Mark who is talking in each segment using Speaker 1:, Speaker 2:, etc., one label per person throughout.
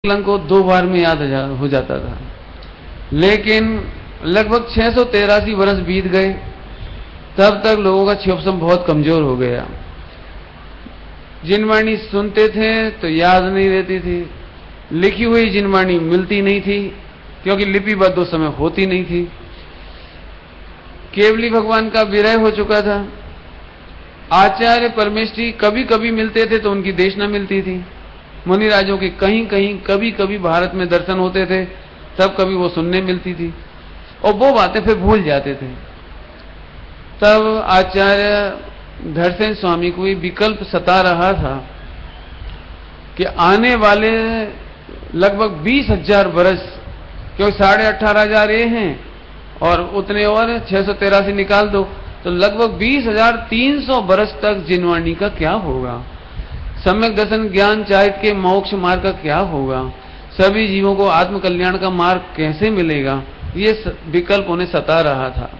Speaker 1: संकलन को 2 बार में याद हो जाता था। लेकिन लगभग 683 वर्ष बीत गए, तब तक लोगों का क्षोभसम बहुत कमजोर हो गया। जिनवाणी सुनते थे तो याद नहीं रहती थी, लिखी हुई जिनवाणी मिलती नहीं थी, क्योंकि लिपिबद्ध उस समय होती नहीं थी। केवली भगवान का विरह हो चुका था। आचार्य परमेष्ठी कभी कभी मिलते थे तो उनकी देशना मिलती थी। मुनिराजों के कहीं कहीं कभी कभी भारत में दर्शन होते थे, तब कभी वो सुनने मिलती थी, और वो बातें फिर भूल जाते थे। तब आचार्य धरसेन स्वामी को ये विकल्प सता रहा था कि आने वाले लगभग 20,000 वर्ष, क्योंकि 18,500 ये हैं और उतने और 683 निकाल दो, तो लगभग 20,300 वर्ष तक जिनवाणी का क्या होगा, सम्यक दर्शन ज्ञान चारित्र के मोक्ष मार्ग का क्या होगा, सभी जीवों को आत्म कल्याण का मार्ग कैसे मिलेगा, ये विकल्प उन्हें सता रहा था।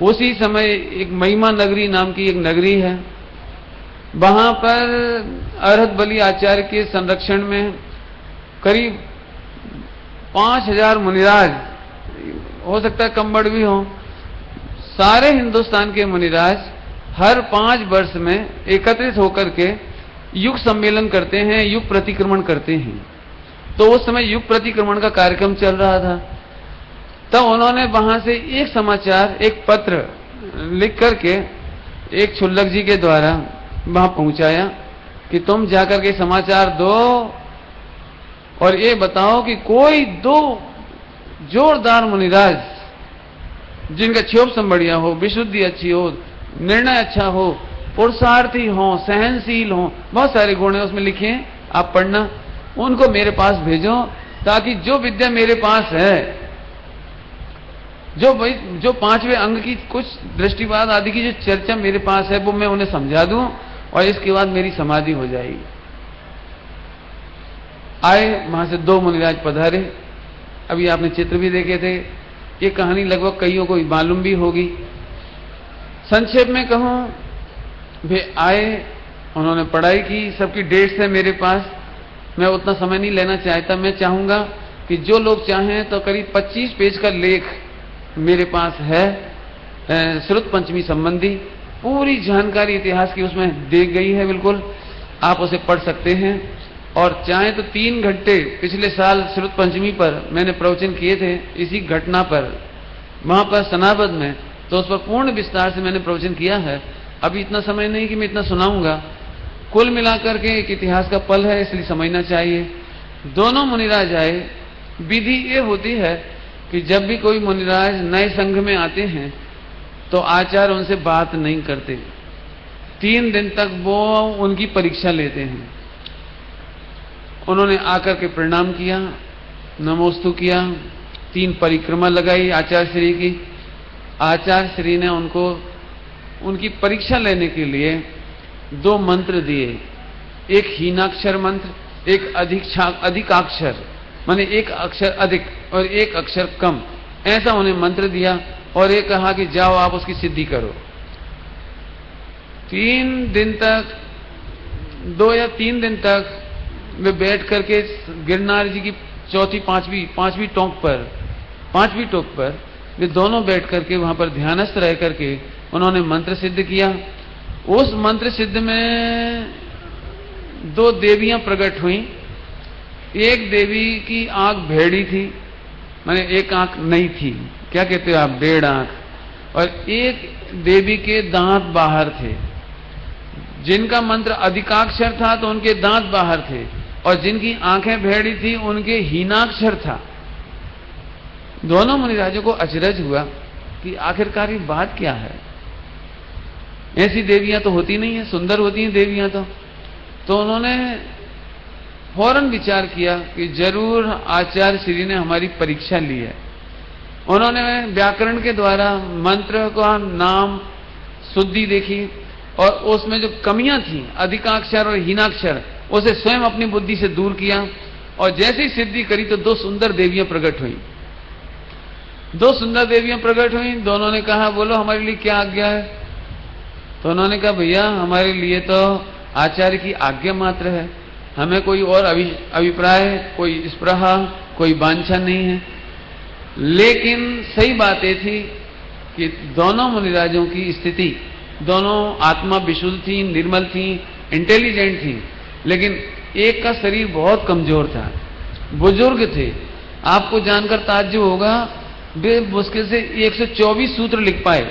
Speaker 1: उसी समय एक महिमा नगरी नाम की एक नगरी है, वहां पर अरहत बलि आचार्य के संरक्षण में करीब 5,000 मुनिराज, हो सकता है कम्बड़ भी हो, सारे हिंदुस्तान के मुनिराज हर 5 वर्ष में एकत्रित होकर के युग सम्मेलन करते हैं, युग प्रतिक्रमण करते हैं। तो उस समय युग प्रतिक्रमण का कार्यक्रम चल रहा था। तब उन्होंने वहां से एक समाचार, एक पत्र लिख करके एक छुल्लक जी के द्वारा वहां पहुंचाया कि तुम जाकर के समाचार दो और ये बताओ कि कोई 2 जोरदार मुनिराज जिनका क्षोभसम बढ़िया हो, विशुद्धि अच्छी हो, निर्णय अच्छा हो, पुरुषार्थी हो, सहनशील हो, बहुत सारे गुण है उसमें लिखे हैं, आप पढ़ना, उनको मेरे पास भेजो, ताकि जो विद्या मेरे पास है, जो 5वें अंग की कुछ दृष्टिवाद आदि की जो चर्चा मेरे पास है, वो मैं उन्हें समझा दूं और इसके बाद मेरी समाधि हो जाएगी। आए, वहां से 2 मुनिराज पधारे। अभी आपने चित्र भी देखे थे, ये कहानी लगभग कईयों को मालूम भी होगी। संक्षेप में कहूं, वे आए, उन्होंने पढ़ाई की, सबकी डेट्स है मेरे पास, मैं उतना समय नहीं लेना चाहता। मैं चाहूंगा कि जो लोग चाहें तो करीब 25 पेज का लेख मेरे पास है, श्रुत पंचमी संबंधी पूरी जानकारी इतिहास की उसमें दी गई है, बिल्कुल आप उसे पढ़ सकते हैं। और चाहे तो 3 घंटे पिछले साल श्रुत पंचमी पर मैंने प्रवचन किए थे, इसी घटना पर, वहां पर सनाबद में, तो उस पर पूर्ण विस्तार से मैंने प्रवचन किया है। अभी इतना समय नहीं कि मैं इतना सुनाऊंगा, कुल मिलाकर के एक इतिहास का पल है, इसलिए समझना चाहिए। दोनों मुनिराज आए। विधि ये होती है कि जब भी कोई मुनिराज नए संघ में आते हैं तो आचार्य उनसे बात नहीं करते, 3 दिन तक वो उनकी परीक्षा लेते हैं। उन्होंने आकर के प्रणाम किया, नमोस्तु किया, 3 परिक्रमा लगाई आचार्य श्री की। आचार्य श्री ने उनको उनकी परीक्षा लेने के लिए 2 मंत्र दिए, एक हीनाक्षर मंत्र, एक अधिकाक्षर, माने एक अक्षर अधिक और एक अक्षर कम, ऐसा उन्हें मंत्र दिया और ये कहा कि जाओ आप उसकी सिद्धि करो। 3 दिन तक, 2 या 3 दिन तक वे बैठ करके गिरनार जी की चौथी पांचवी टोक पर वे दोनों बैठ करके वहां पर ध्यानस्थ रह करके उन्होंने मंत्र सिद्ध किया। उस मंत्र सिद्ध में 2 देवियां प्रकट हुई। एक देवी की आंख भेड़ी थी, माने एक आंख नहीं थी, क्या कहते हो आप, डेढ़ आंख, और एक देवी के दांत बाहर थे। जिनका मंत्र अधिकाक्षर था तो उनके दांत बाहर थे, और जिनकी आंखें भेड़ी थी उनके हीनाक्षर था। दोनों मुनिराजों को अचरज हुआ कि आखिरकार ये बात क्या है, ऐसी देवियां तो होती नहीं है, सुंदर होती हैं देवियां तो उन्होंने फौरन विचार किया कि जरूर आचार्य श्री ने हमारी परीक्षा ली है। उन्होंने व्याकरण के द्वारा मंत्र का नाम शुद्धि देखी और उसमें जो कमियां थी, अधिकाक्षर और हीनाक्षर, उसे स्वयं अपनी बुद्धि से दूर किया और जैसे ही सिद्धि करी तो 2 सुंदर देवियां प्रकट हुई। 2 सुंदर देवियां प्रकट हुई। दोनों ने कहा, बोलो हमारे लिए क्या आज्ञा है। तो उन्होंने कहा, भैया हमारे लिए तो आचार्य की आज्ञा मात्र है, हमें कोई और अभिप्राय, कोई स्पृहा, कोई वांछा नहीं है। लेकिन सही बात ये थी कि दोनों मुनिराजों की स्थिति, दोनों आत्मा विशुद्ध थी, निर्मल थी, इंटेलिजेंट थी, लेकिन एक का शरीर बहुत कमजोर था, बुजुर्ग थे। आपको जानकर ताज्जुब होगा, वे मुश्किल से 124 सूत्र लिख पाए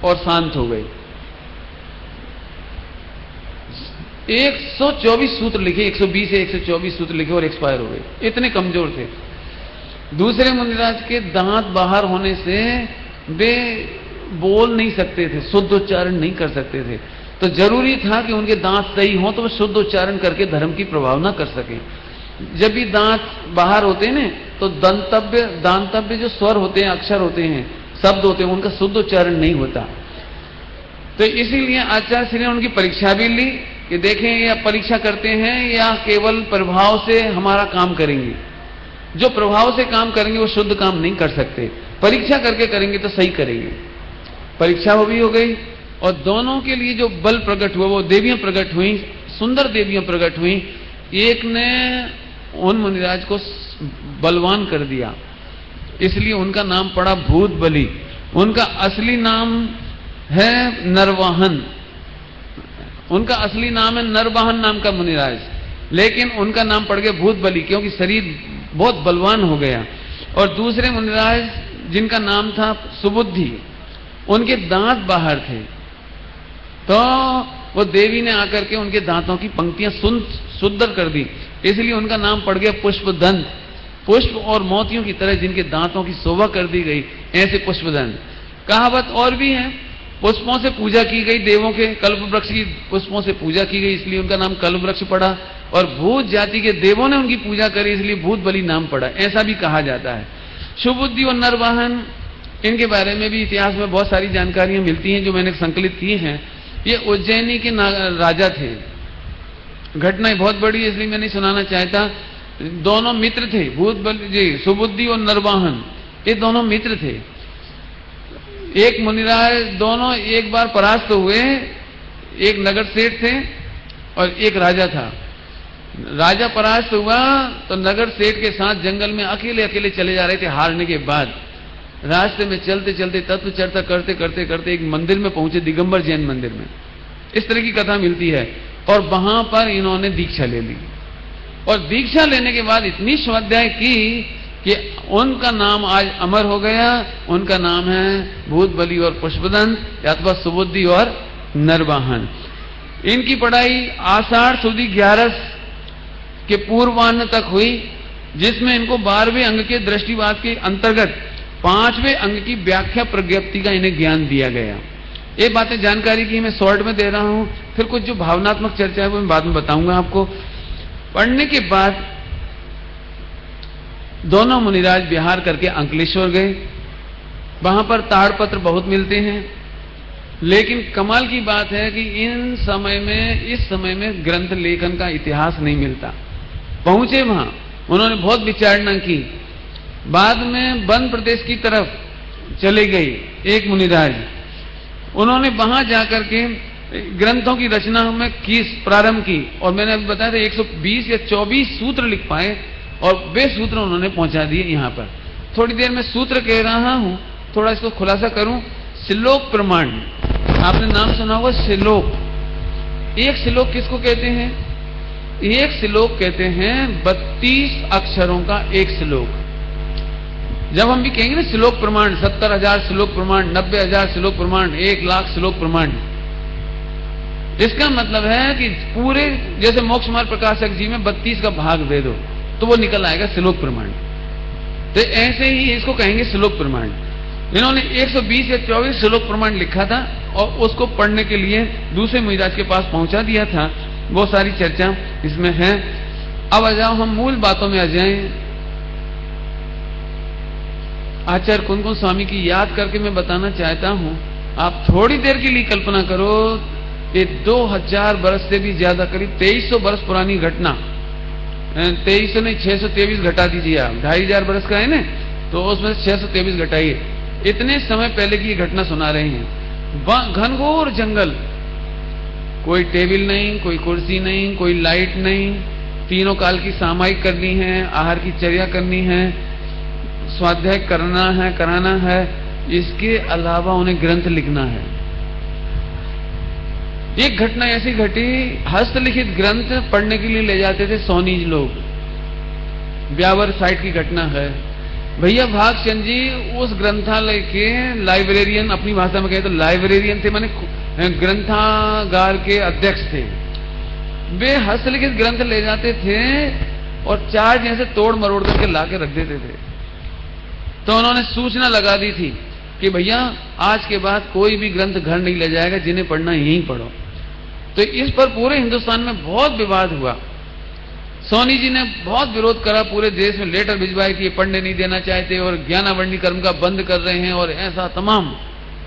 Speaker 1: और शांत हो गए। 124 सूत्र लिखे, 120 या 124 सूत्र लिखे और एक्सपायर हो गए, इतने कमजोर थे। दूसरे मुनिराज के दांत बाहर होने से वे बोल नहीं सकते थे, शुद्ध उच्चारण नहीं कर सकते थे। तो जरूरी था कि उनके दांत सही हों तो वो शुद्ध उच्चारण करके धर्म की प्रभावना कर सके। जब भी दांत बाहर होते हैं ना, तो दांतव्य जो स्वर होते हैं, अक्षर होते हैं, शब्द होते हैं, उनका शुद्ध उच्चारण नहीं होता। तो इसीलिए आचार्य श्री ने उनकी परीक्षा भी ली कि देखें या परीक्षा करते हैं या केवल प्रभाव से हमारा काम करेंगे। जो प्रभाव से काम करेंगे वो शुद्ध काम नहीं कर सकते, परीक्षा करके करेंगे तो सही करेंगे। परीक्षा वो भी हो गई और दोनों के लिए जो बल प्रकट हुआ, वो देवियां प्रकट हुई, सुंदर देवियां प्रकट हुई। एक ने उन मुनिराज को बलवान कर दिया, इसलिए उनका नाम पड़ा भूत बलि। उनका असली नाम है नरवाहन, उनका असली नाम है नरवाहन नाम का मुनिराज, लेकिन उनका नाम पड़ गया भूत बलि क्योंकि शरीर बहुत बलवान हो गया। और दूसरे मुनिराज जिनका नाम था सुबुद्धि, उनके दांत बाहर थे, तो वो देवी ने आकर के उनके दांतों की पंक्तियां सुंदर कर दी, इसलिए उनका नाम पड़ गया पुष्पदंत। पुष्प और मोतियों की तरह जिनके दांतों की शोभा कर दी गई, ऐसे पुष्पदंत। कहावत और भी है, पुष्पों से पूजा की गई देवों के, कल्प वृक्ष की पुष्पों से पूजा की गई, इसलिए उनका नाम कल्प वृक्ष पड़ा। और भूत जाति के देवों ने उनकी पूजा करी, इसलिए भूत बलि नाम पड़ा, ऐसा भी कहा जाता है। सुबुद्धि और नरवाहन, इनके बारे में भी इतिहास में बहुत सारी जानकारियां मिलती हैं जो मैंने संकलित की हैं। ये उज्जैनी के राजा थे। घटनाएं बहुत बड़ी है इसलिए मैं नहीं सुनाना चाहता। दोनों मित्र थे, भूत बलि जी, सुबुद्धि और नरवाहन, ये दोनों मित्र थे। एक मुनिराज, दोनों एक बार परास्त हुए। एक नगर सेठ थे और एक राजा था। राजा परास्त हुआ तो नगर सेठ के साथ जंगल में अकेले अकेले चले जा रहे थे हारने के बाद। रास्ते में चलते चलते तत्व चर्चा करते करते करते एक मंदिर में पहुंचे, दिगंबर जैन मंदिर में। इस तरह की कथा मिलती है। और वहां पर इन्होंने दीक्षा ले ली और दीक्षा लेने के बाद इतनी स्वाध्याय की कि उनका नाम आज अमर हो गया। उनका नाम है भूत बलि और पुष्पदंत अथवा सुबुद्धि और नरवाहन। इनकी पढ़ाई आषाढ़ सुदी 11 के पूर्वाह्न तक हुई, जिसमें इनको 12वें अंग के दृष्टिवाद के अंतर्गत 5वें अंग की व्याख्या प्रज्ञप्ति का इन्हें ज्ञान दिया गया। ये बातें जानकारी की मैं शॉर्ट में दे रहा हूं, फिर कुछ जो भावनात्मक चर्चा है वो मैं बाद में बताऊंगा आपको। पढ़ने के बाद दोनों मुनिराज बिहार करके अंकलेश्वर गए। वहां पर ताड़पत्र बहुत मिलते हैं, लेकिन कमाल की बात है कि इस समय में ग्रंथ लेखन का इतिहास नहीं मिलता। पहुंचे वहां, उन्होंने बहुत विचारणा की। बाद में वन प्रदेश की तरफ चले गए एक मुनिराज। उन्होंने वहां जाकर के ग्रंथों की रचना में की प्रारंभ की, और मैंने अभी बताया था 120 या 24 सूत्र लिख पाए और वे सूत्र उन्होंने पहुंचा दिए यहां पर। थोड़ी देर में सूत्र कह रहा हूं, थोड़ा इसको खुलासा करूं। श्लोक प्रमाण, आपने नाम सुना होगा श्लोक। एक श्लोक किसको कहते हैं? एक श्लोक कहते हैं 32 अक्षरों का एक श्लोक। जब हम भी कहेंगे ना श्लोक प्रमाण, 70,000 श्लोक प्रमाण, 90,000 श्लोक प्रमाण, 1,00,000 श्लोक प्रमाण, इसका मतलब है कि पूरे, जैसे मोक्ष मार्ग प्रकाशक जी में 32 का भाग दे दो तो वो निकल आएगा श्लोक प्रमाण। तो ऐसे ही इसको कहेंगे श्लोक प्रमाण। इन्होंने 120 या 24 श्लोक प्रमाण लिखा था और उसको पढ़ने के लिए दूसरे मुनिराज के पास पहुंचा दिया था। बहुत सारी चर्चा इसमें है। अब आ जाओ, हम मूल बातों में आ जाएं। आचार्य कुंदकुंज स्वामी की याद करके मैं बताना चाहता हूं, आप थोड़ी देर के लिए कल्पना करो, ये 2000 वर्ष से भी ज्यादा, करीब 2300 वर्ष पुरानी घटना, 2300 नहीं 623 घटा दीजिए आप, 2500 वर्ष का है ना, तो उसमें 623 घटाइए। इतने समय पहले की ये घटना सुना रहे हैं। घनघोर जंगल, कोई टेबल नहीं, कोई कुर्सी नहीं, कोई लाइट नहीं, तीनों काल की सामायिक करनी है, आहार की चर्या करनी है, स्वाध्याय करना है, कराना है, इसके अलावा उन्हें ग्रंथ लिखना है। एक घटना ऐसी घटी, हस्तलिखित ग्रंथ पढ़ने के लिए ले जाते थे सोनीज लोग, ब्यावर साइड की घटना है। भैया भागचंद जी उस ग्रंथालय के लाइब्रेरियन, अपनी भाषा में कहे तो लाइब्रेरियन थे, माने ग्रंथागार के अध्यक्ष थे। वे हस्तलिखित ग्रंथ ले जाते थे और चार जैसे तोड़ मरोड़ करके ला के रख देते थे। तो उन्होंने सूचना लगा दी थी कि भैया आज के बाद कोई भी ग्रंथ घर नहीं ले जाएगा, जिन्हें पढ़ना यहीं पढ़ो। तो इस पर पूरे हिंदुस्तान में बहुत विवाद हुआ। सोनी जी ने बहुत विरोध करा, पूरे देश में लेटर भिजवाए कि ये पढ़ने नहीं देना चाहते और ज्ञानावरणी कर्म का बंद कर रहे हैं और ऐसा तमाम।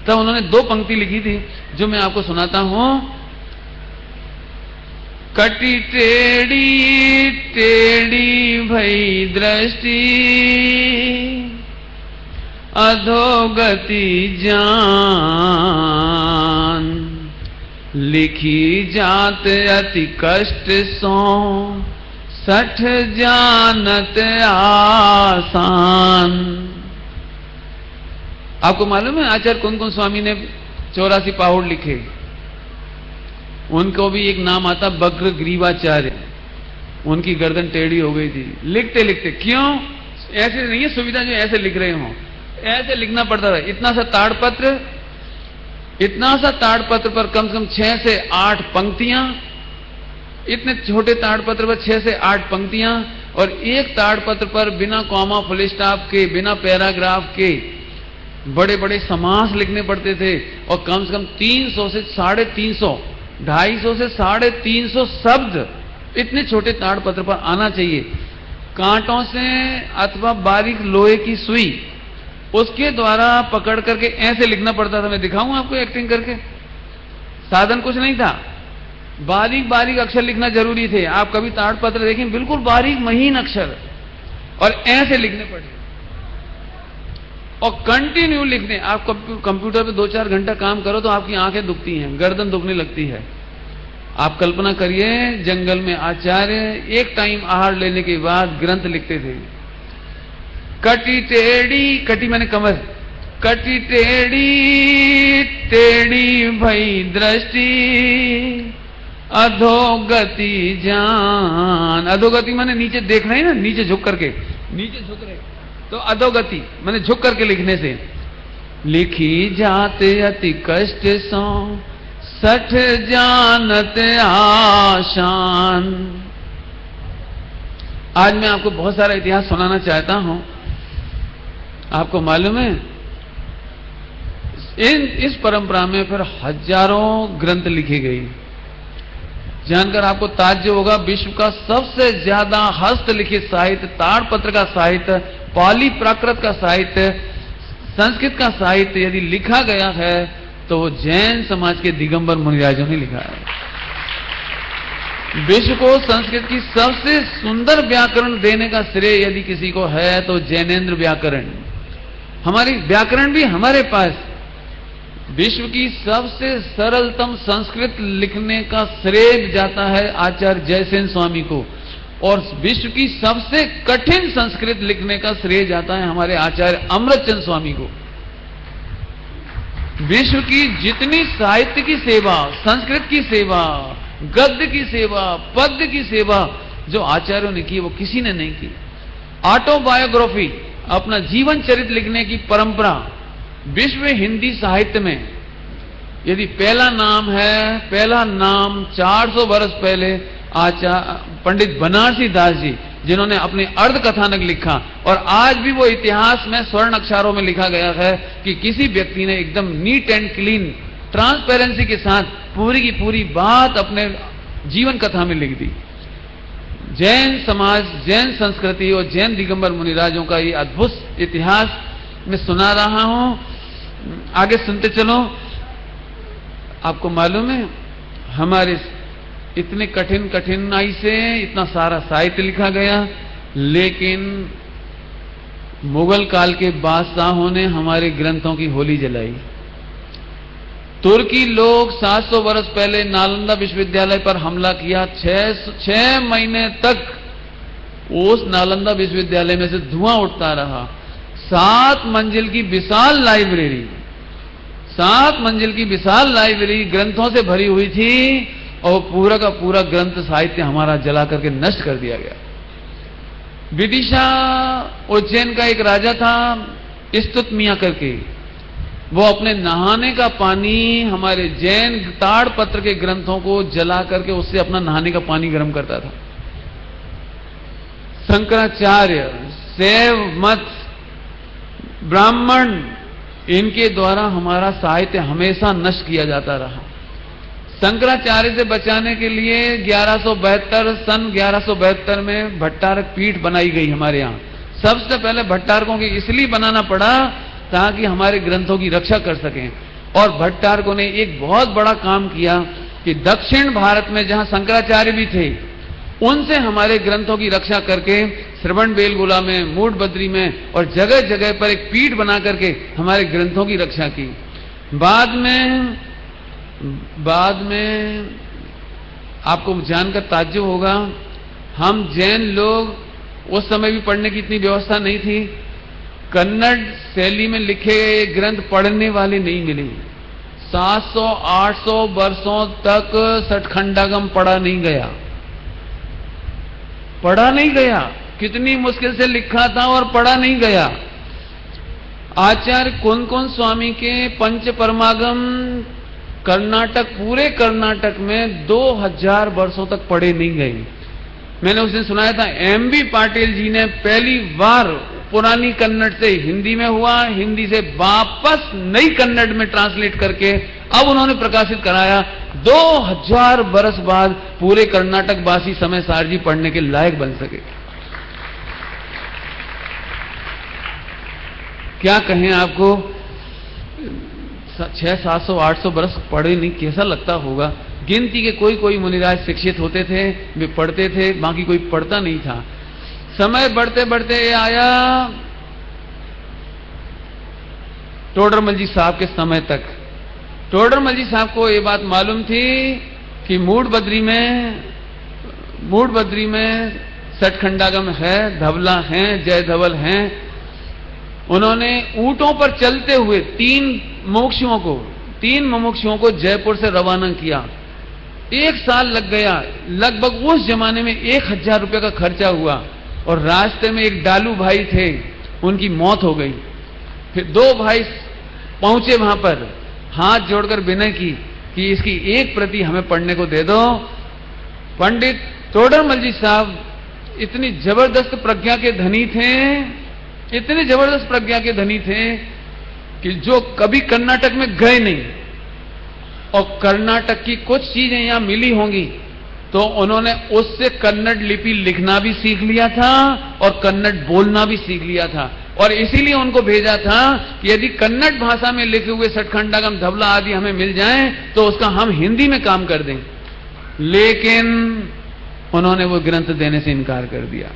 Speaker 1: तब उन्होंने 2 पंक्ति लिखी थी जो मैं आपको सुनाता हूं। कटी टेढ़ी टेढ़ी भई दृष्टि, अधोगति जान, लिखी जात अति कष्ट सो, सठ जानत आसान। आपको मालूम है आचार्य कुंदकुंज स्वामी ने 84 पाहुड़ लिखे, उनको भी एक नाम आता बग्र ग्रीवाचार्य। उनकी गर्दन टेढ़ी हो गई थी लिखते लिखते। क्यों? ऐसे नहीं है सुविधा जो ऐसे लिख रहे हो, ऐसे लिखना पड़ता था। इतना सा ताड़पत्र पर कम से कम 6 से 8 पंक्तियां, इतने छोटे ताड़पत्र पर 6 से 8 पंक्तियां, और एक ताड़पत्र पर बिना कॉमा फुल स्टॉप के, बिना पैराग्राफ के बड़े बड़े समास लिखने पड़ते थे। और कम से कम 300 से 350, 250 से 350 शब्द इतने छोटे ताड़पत्र पर आना चाहिए। कांटों से अथवा बारीक लोहे की सुई, उसके द्वारा पकड़ करके ऐसे लिखना पड़ता था। मैं दिखाऊं आपको एक्टिंग करके। साधन कुछ नहीं था, बारीक बारीक अक्षर लिखना जरूरी थे। आप कभी ताड़पत्र देखें, बिल्कुल बारीक महीन अक्षर, और ऐसे लिखने पड़े और कंटिन्यू लिखने। आप कंप्यूटर पे 2-4 घंटा काम करो तो आपकी आंखें दुखती हैं, गर्दन दुखने लगती है। आप कल्पना करिए, जंगल में आचार्य एक टाइम आहार लेने के बाद ग्रंथ लिखते थे। कटी टेढ़ी, कटी मैंने कमर, कटी टेढ़ी टेढ़ी भई दृष्टि, अधोगति जान। अधोगति माने नीचे देख रहे हैं ना, नीचे झुक करके, नीचे झुक रहे, तो अधोगति माने झुक करके लिखने से। लिखी जाते अति कष्ट सो, सठ जानत आसान। आज मैं आपको बहुत सारा इतिहास सुनाना चाहता हूं। आपको मालूम है इस परंपरा में फिर हजारों ग्रंथ लिखी गई। जानकर आपको ताज्जुब होगा, विश्व का सबसे ज्यादा हस्तलिखित साहित्य, ताड़पत्र का साहित्य, पाली प्राकृत का साहित्य, संस्कृत का साहित्य यदि लिखा गया है तो वो जैन समाज के दिगंबर मुनिराजों ने लिखा है। विश्व को संस्कृत की सबसे सुंदर व्याकरण देने का श्रेय यदि किसी को है तो जैनेन्द्र व्याकरण। हमारी व्याकरण भी हमारे पास। विश्व की सबसे सरलतम संस्कृत लिखने का श्रेय जाता है आचार्य जयसेन स्वामी को, और विश्व की सबसे कठिन संस्कृत लिखने का श्रेय जाता है हमारे आचार्य अमृतचंद स्वामी को। विश्व की जितनी साहित्य की सेवा, संस्कृत की सेवा, गद्य की सेवा, पद्य की सेवा जो आचार्यों ने की, वो किसी ने नहीं की। ऑटोबायोग्राफी, अपना जीवन चरित्र लिखने की परंपरा विश्व हिंदी साहित्य में यदि पहला नाम है, पहला नाम 400 वर्ष पहले पंडित बनारसी दास जी, जिन्होंने अपने अर्ध कथानक लिखा, और आज भी वो इतिहास में स्वर्ण अक्षरों में लिखा गया है कि किसी व्यक्ति ने एकदम नीट एंड क्लीन, ट्रांसपेरेंसी के साथ पूरी की पूरी बात अपने जीवन कथा में लिख दी। जैन समाज, जैन संस्कृति और जैन दिगंबर मुनिराजों का ये अद्भुत इतिहास मैं सुना रहा हूं, आगे सुनते चलो। आपको मालूम है हमारे इतने कठिनाई से इतना सारा साहित्य लिखा गया, लेकिन मुगल काल के बादशाहों ने हमारे ग्रंथों की होली जलाई। तुर्की लोग 700 वर्ष पहले नालंदा विश्वविद्यालय पर हमला किया। 6 महीने तक उस नालंदा विश्वविद्यालय में से धुआं उठता रहा। 7 मंजिल की विशाल लाइब्रेरी, 7 मंजिल की विशाल लाइब्रेरी ग्रंथों से भरी हुई थी और पूरा का पूरा ग्रंथ साहित्य हमारा जला करके नष्ट कर दिया गया। विदिशा उज्जैन का एक राजा था स्तुतमिया करके, वो अपने नहाने का पानी हमारे जैन ताड़पत्र के ग्रंथों को जला करके उससे अपना नहाने का पानी गर्म करता था। शंकराचार्य, शैव मत, ब्राह्मण, इनके द्वारा हमारा साहित्य हमेशा नष्ट किया जाता रहा। शंकराचार्य से बचाने के लिए 1172 सन 1172 में भट्टारक पीठ बनाई गई हमारे यहाँ। सबसे पहले भट्टारकों की इसलिए बनाना पड़ा ताकि हमारे ग्रंथों की रक्षा कर सकें। और भट्टारकों ने एक बहुत बड़ा काम किया कि दक्षिण भारत में जहां शंकराचार्य भी थे, उनसे हमारे ग्रंथों की रक्षा करके श्रवणबेलगोला में, मूडबद्री में और जगह जगह पर एक पीठ बना करके हमारे ग्रंथों की रक्षा की। बाद में आपको जानकर ताज्जुब होगा, हम जैन लोग, उस समय भी पढ़ने की इतनी व्यवस्था नहीं थी, कन्नड़ शैली में लिखे गए ग्रंथ पढ़ने वाले नहीं मिले। 700-800 वर्षों तक सठखंडागम पढ़ा नहीं गया। कितनी मुश्किल से लिखा था और पढ़ा नहीं गया। आचार्य कुंद स्वामी के पंच परमागम कर्नाटक, पूरे कर्नाटक में 2000 वर्षों तक पढ़े नहीं गए। मैंने उस दिन सुनाया था, एमबी पाटिल जी ने पहली बार पुरानी कन्नड़ से हिंदी में हुआ, हिंदी से वापस नई कन्नड़ में ट्रांसलेट करके अब उन्होंने प्रकाशित कराया। 2000 वर्ष बाद पूरे कर्नाटक वासी समय सार जी पढ़ने के लायक बन सके। क्या कहें आपको, 600-700-800 वर्ष पढ़े नहीं, कैसा लगता होगा। गिनती के कोई मुनिराज शिक्षित होते थे, वे पढ़ते थे, बाकी कोई पढ़ता नहीं था। समय बढ़ते बढ़ते आया टोडरमल जी साहब के समय तक। टोडरमल जी साहब को ये बात मालूम थी कि मूडबद्री में सठखंडागम है, धवला है, जय धवल हैं। उन्होंने ऊंटों पर चलते हुए 3 मुमुक्षुओं को जयपुर से रवाना किया। 1 साल लग गया। लगभग उस जमाने में 1000 रुपये का खर्चा हुआ और रास्ते में एक डालू भाई थे, उनकी मौत हो गई। फिर 2 भाई पहुंचे वहां पर, हाथ जोड़कर विनय की कि इसकी एक प्रति हमें पढ़ने को दे दो। पंडित टोडरमल जी साहब इतनी जबरदस्त प्रज्ञा के धनी थे, इतने जबरदस्त प्रज्ञा के धनी थे कि जो कभी कर्नाटक में गए नहीं और कर्नाटक की कुछ चीजें यहां मिली होंगी तो उन्होंने उससे कन्नड़ लिपि लिखना भी सीख लिया था और कन्नड़ बोलना भी सीख लिया था। और इसीलिए उनको भेजा था कि यदि कन्नड़ भाषा में लिखे हुए सठखंडागम, धवला आदि हमें मिल जाएं तो उसका हम हिंदी में काम कर दें। लेकिन उन्होंने वो ग्रंथ देने से इनकार कर दिया।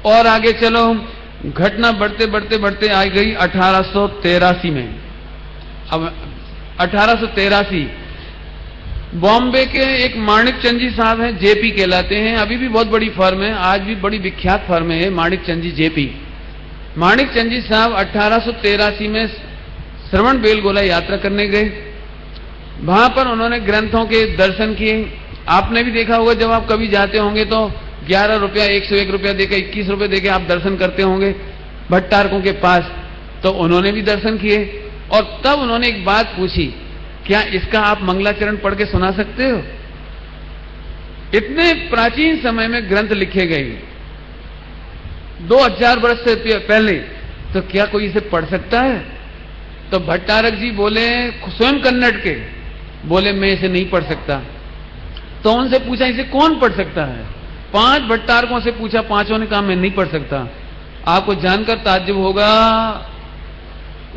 Speaker 1: और आगे चलो, घटना बढ़ते बढ़ते बढ़ते आ गई 1883 में। अब 1883 बॉम्बे के एक माणिकचंद जी साहब हैं, जेपी कहलाते हैं, अभी भी बहुत बड़ी फर्म है, आज भी बड़ी विख्यात फर्म है माणिकचंद जी जेपी। माणिकचंद जी साहब 1883 में श्रवणबेलगोला यात्रा करने गए। वहां पर उन्होंने ग्रंथों के दर्शन किए। आपने भी देखा होगा, जब आप कभी जाते होंगे तो 11 रुपया, 101 रुपया देकर, 21 रुपये देकर आप दर्शन करते होंगे भट्टारकों के पास। तो उन्होंने भी दर्शन किए और तब उन्होंने एक बात पूछी, क्या इसका आप मंगलाचरण पढ़ के सुना सकते हो? इतने प्राचीन समय में ग्रंथ लिखे गए 2000 वर्ष से पहले, तो क्या कोई इसे पढ़ सकता है? तो भट्टारक जी बोले, स्वयं कन्नड़ के, बोले मैं इसे नहीं पढ़ सकता। तो उनसे पूछा इसे कौन पढ़ सकता है? 5 भट्टारकों से पूछा, 5 ने कहा मैं नहीं पढ़ सकता। आपको जानकर ताज्जुब होगा,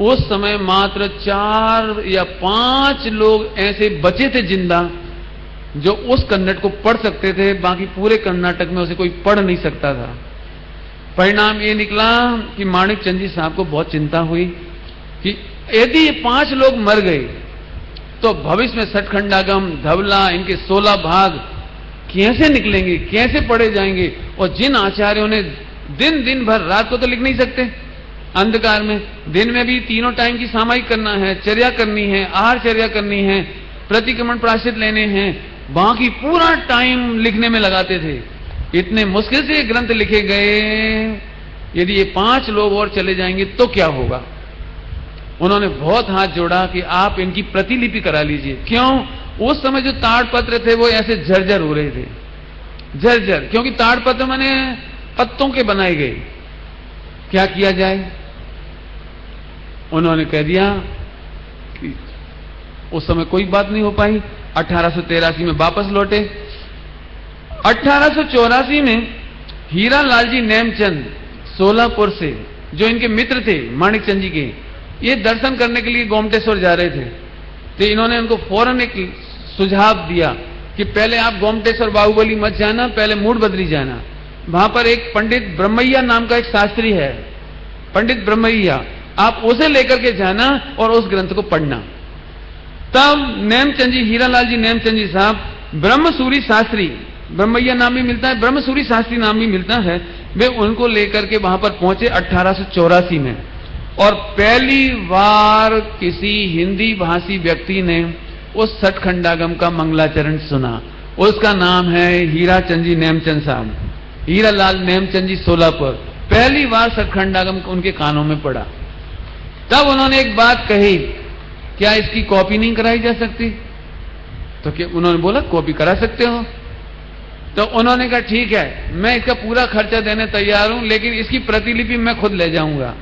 Speaker 1: उस समय मात्र 4 या 5 लोग ऐसे बचे थे जिंदा जो उस कन्नड़ को पढ़ सकते थे, बाकी पूरे कर्नाटक में उसे कोई पढ़ नहीं सकता था। परिणाम ये निकला कि माणिकचंद जी साहब को बहुत चिंता हुई कि यदि ये 5 लोग मर गए तो भविष्य में सठखंडागम, धवला, इनके 16 भाग कैसे निकलेंगे, कैसे पढ़े जाएंगे? और जिन आचार्यों ने दिन दिन भर, रात को तो लिख नहीं सकते अंधकार में, दिन में भी तीनों टाइम की सामायिक करना है, चर्या करनी है, आहार चर्या करनी है, प्रतिक्रमण प्रायश्चित लेने हैं, बाकी पूरा टाइम लिखने में लगाते थे। इतने मुश्किल से ये ग्रंथ लिखे गए, यदि ये 5 लोग और चले जाएंगे तो क्या होगा? उन्होंने बहुत हाथ जोड़ा कि आप इनकी प्रतिलिपि करा लीजिए। क्यों? उस समय जो ताड़पत्र थे वो ऐसे झरझर हो रहे थे, झरझर, क्योंकि ताड़पत्र माने पत्तों के बनाए गए। क्या किया जाए? उन्होंने कह दिया कि उस समय कोई बात नहीं हो पाई। 1883 में वापस लौटे। 1884 में हीरा लाल जी नेमचंद सोलापुर से, जो इनके मित्र थे माणिक चंद जी के, ये दर्शन करने के लिए गोमटेश्वर जा रहे थे। तो इन्होंने उनको फौरन एक सुझाव दिया कि पहले आप गोमटेश्वर बाहुबली मत जाना, पहले मूड बदरी जाना। वहां पर एक पंडित ब्रह्मैया नाम का एक शास्त्री है, पंडित ब्रह्मैया, आप उसे लेकर के जाना और उस ग्रंथ को पढ़ना। तब नेमचंद जी, हीरालाल जी नेमचंद जी साहब, ब्रह्मसूरी शास्त्री, ब्रह्मैया नाम भी मिलता है, ब्रह्मसूरी शास्त्री नाम भी मिलता है, वे उनको लेकर के वहां पर पहुंचे 1884 में। और पहली बार किसी हिंदी भाषी व्यक्ति ने उस सठखंडागम का मंगलाचरण सुना। उसका नाम है हीराचंद जी नेमचंद साहब, हीरालाल नेमचंद जी सोलापुर। पहली बार सठखंडागम उनके कानों में पड़ा। तब उन्होंने एक बात कही, क्या इसकी कॉपी नहीं कराई जा सकती? तो क्या उन्होंने बोला कॉपी करा सकते हो। तो उन्होंने कहा ठीक है, मैं इसका पूरा खर्चा देने तैयार हूं, लेकिन इसकी प्रतिलिपि मैं खुद ले जाऊंगा।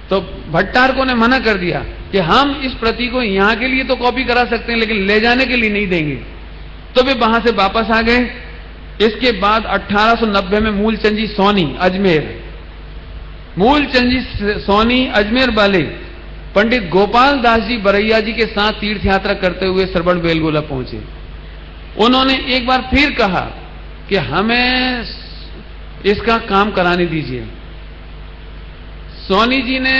Speaker 1: तो भट्टारकों ने मना कर दिया कि हम इस प्रति को यहां के लिए तो कॉपी करा सकते हैं, लेकिन ले जाने के लिए नहीं देंगे। तो वे वहां से वापस आ गए। इसके बाद 1890 में मूलचंद जी सोनी अजमेर, मूलचंद जी सोनी अजमेर वाले पंडित गोपाल दास जी बरैया जी के साथ तीर्थ यात्रा करते हुए श्रवण बेलगोला पहुंचे। उन्होंने एक बार फिर कहा कि हमें इसका काम कराने दीजिए। सोनी जी ने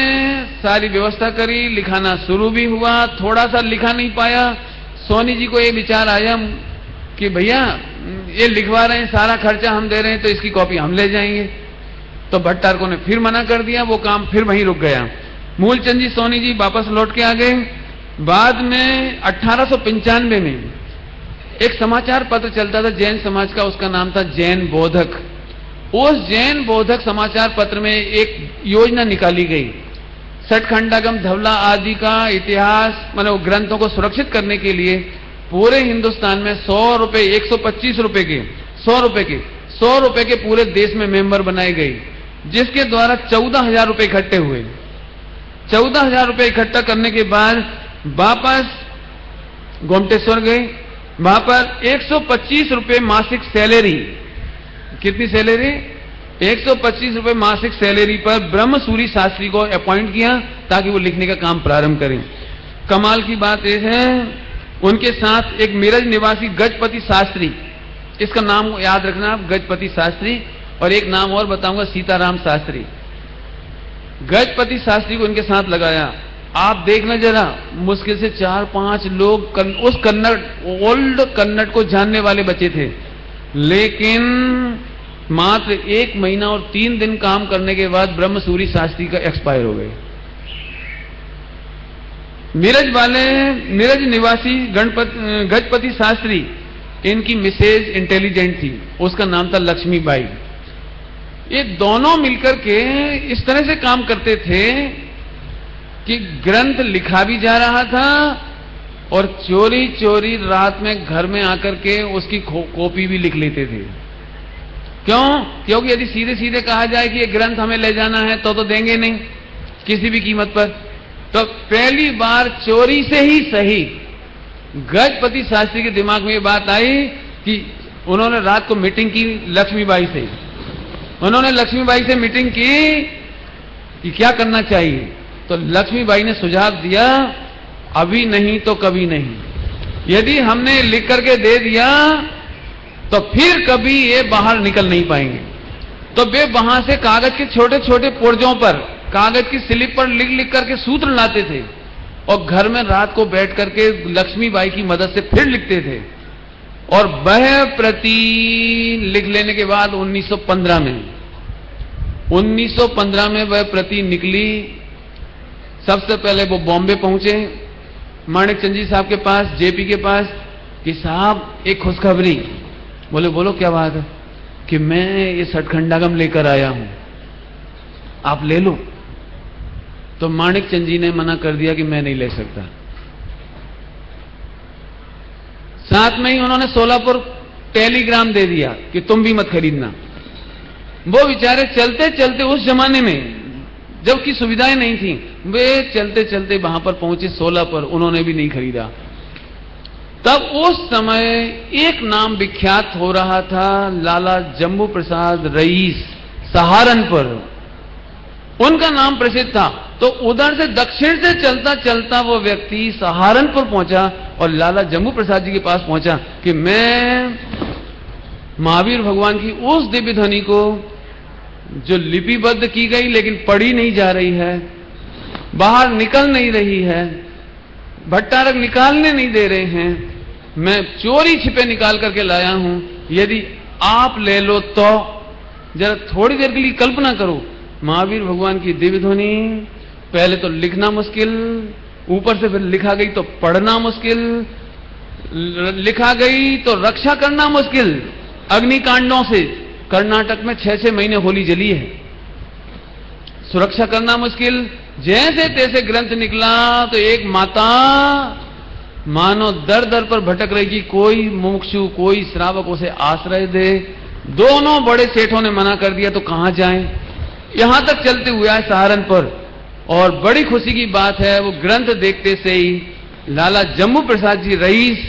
Speaker 1: सारी व्यवस्था करी, लिखाना शुरू भी हुआ। थोड़ा सा लिखा नहीं पाया। सोनी जी को ये विचार आया कि भैया ये लिखवा रहे हैं, सारा खर्चा हम दे रहे हैं, तो इसकी कॉपी हम ले जाएंगे। तो भट्टारकों ने फिर मना कर दिया, वो काम फिर वहीं रुक गया। मूलचंद जी सोनी जी वापस लौट के आ गए। बाद में 1895 में एक समाचार पत्र चलता था जैन समाज का, उसका नाम था जैन बोधक। उस जैन बोधक समाचार पत्र में एक योजना निकाली गई, सठखंडागम, धवला आदि का इतिहास, मतलब ग्रंथों को सुरक्षित करने के लिए पूरे हिंदुस्तान में 100 रुपए, 125 रुपए के, 100 रुपए के पूरे देश में मेंबर बनाए गए, जिसके द्वारा 14,000 रुपए इकट्ठे हुए। 14,000 रुपए इकट्ठा करने के बाद वापस गोमटेश्वर गए। वहां पर 125 रुपए मासिक सैलरी, कितनी सैलरी? 125 रुपए मासिक सैलरी पर ब्रह्मसूरी शास्त्री को अपॉइंट किया ताकि वो लिखने का काम प्रारंभ करें। कमाल की बात यह है, उनके साथ एक मिरज निवासी गजपति शास्त्री, इसका नाम याद रखना आप, गजपति शास्त्री, और एक नाम और बताऊंगा, सीताराम शास्त्री। गजपति शास्त्री को उनके साथ लगाया। आप देखना जरा, मुश्किल से 4-5 लोग उस कन्नड़, ओल्ड कन्नड़ को जानने वाले बचे थे, लेकिन मात्र 1 महीना और 3 दिन काम करने के बाद ब्रह्मसूरी शास्त्री का एक्सपायर हो गए। मिरज निवासी गजपति शास्त्री, इनकी मिसेज इंटेलिजेंट थी, उसका नाम था लक्ष्मीबाई। ये दोनों मिलकर के इस तरह से काम करते थे कि ग्रंथ लिखा भी जा रहा था और चोरी चोरी रात में घर में आकर के उसकी कॉपी भी लिख लेते थे। क्यों? क्योंकि यदि सीधे सीधे कहा जाए कि ये ग्रंथ हमें ले जाना है तो देंगे नहीं किसी भी कीमत पर। तो पहली बार चोरी से ही सही गजपति शास्त्री के दिमाग में ये बात आई कि उन्होंने रात को मीटिंग की लक्ष्मीबाई से। उन्होंने लक्ष्मीबाई से मीटिंग की कि क्या करना चाहिए। तो लक्ष्मीबाई ने सुझाव दिया, अभी नहीं तो कभी नहीं। यदि हमने लिख करके दे दिया तो फिर कभी ये बाहर निकल नहीं पाएंगे। तो वे वहां से कागज के छोटे छोटे पुर्जों पर, कागज की स्लिप पर लिख लिख करके सूत्र लाते थे और घर में रात को बैठ करके लक्ष्मीबाई की मदद से फिर लिखते थे। और वह प्रति लिख लेने के बाद 1915 में वह प्रति निकली। सबसे पहले वो बॉम्बे पहुंचे, माणिक चंद जी साहब के पास, जेपी के पास, कि साहब एक खुशखबरी। बोले बोलो क्या बात है? कि मैं ये सटखंडागम लेकर आया हूं, आप ले लो। तो माणिक चंद जी ने मना कर दिया कि मैं नहीं ले सकता। साथ में ही उन्होंने सोलापुर टेलीग्राम दे दिया कि तुम भी मत खरीदना। वो बेचारे चलते चलते, उस जमाने में जबकि सुविधाएं नहीं थी, वे चलते चलते वहां पर पहुंचे सोलापुर, उन्होंने भी नहीं खरीदा। तब उस समय एक नाम विख्यात हो रहा था, लाला जम्मू प्रसाद रईस, सहारनपुर, उनका नाम प्रसिद्ध था। तो उधर से दक्षिण से चलता चलता वो व्यक्ति सहारनपुर पहुंचा और लाला जम्मू प्रसाद जी के पास पहुंचा कि मैं महावीर भगवान की उस दिव्य ध्वनि को, जो लिपिबद्ध की गई लेकिन पढ़ी नहीं जा रही है, बाहर निकल नहीं रही है, भट्टारक निकालने नहीं दे रहे हैं, मैं चोरी छिपे निकाल करके लाया हूं, यदि आप ले लो तो। जरा थोड़ी देर के लिए कल्पना करो, महावीर भगवान की दिव्य ध्वनि, पहले तो लिखना मुश्किल, ऊपर से फिर लिखा गई तो पढ़ना मुश्किल, लिखा गई तो रक्षा करना मुश्किल। अग्निकांडों से कर्नाटक में 6-6 महीने होली जली है, सुरक्षा करना मुश्किल। जैसे तैसे ग्रंथ निकला तो एक माता मानो दर दर पर भटक रही कि कोई मुमुक्षु, कोई श्रावक उसे आश्रय दे। दोनों बड़े सेठों ने मना कर दिया, तो कहां जाएं? यहां तक चलते हुए आए सहारनपुर। और बड़ी खुशी की बात है, वो ग्रंथ देखते से ही लाला जम्मू प्रसाद जी रईस,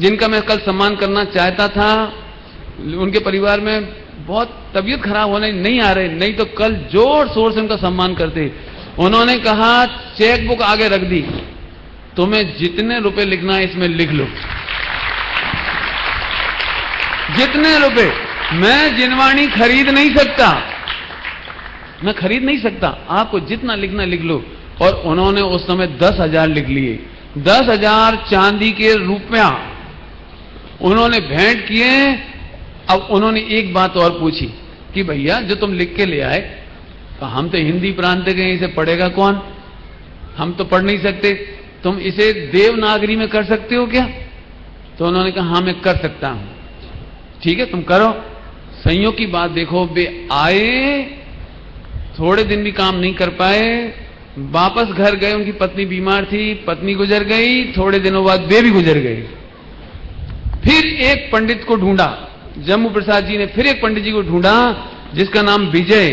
Speaker 1: जिनका मैं कल सम्मान करना चाहता था, उनके परिवार में बहुत तबीयत खराब होने नहीं आ रहे, नहीं तो कल जोर शोर से उनका सम्मान करते। उन्होंने कहा चेक बुक आगे रख दी, तुम्हें जितने रुपए लिखना है इसमें लिख लो, जितने रुपए। मैं जिनवाणी खरीद नहीं सकता, मैं खरीद नहीं सकता, आपको जितना लिखना लिख लो। और उन्होंने उस समय 10,000 लिख लिए, 10,000 चांदी के रुपया उन्होंने भेंट किए। अब उन्होंने एक बात और पूछी कि भैया जो तुम लिख के ले आए, तो हम तो हिंदी प्रांत के, इसे पढ़ेगा कौन? हम तो पढ़ नहीं सकते, तुम इसे देवनागरी में कर सकते हो क्या? तो उन्होंने कहा हाँ मैं कर सकता हूं। ठीक है तुम करो। संयोग की बात देखो, वे आए, थोड़े दिन भी काम नहीं कर पाए, वापस घर गए, उनकी पत्नी बीमार थी, पत्नी गुजर गई, थोड़े दिनों बाद वे भी गुजर गए। फिर एक पंडित को ढूंढा, जम्मू प्रसाद जी ने फिर एक पंडित जी को ढूंढा जिसका नाम विजय,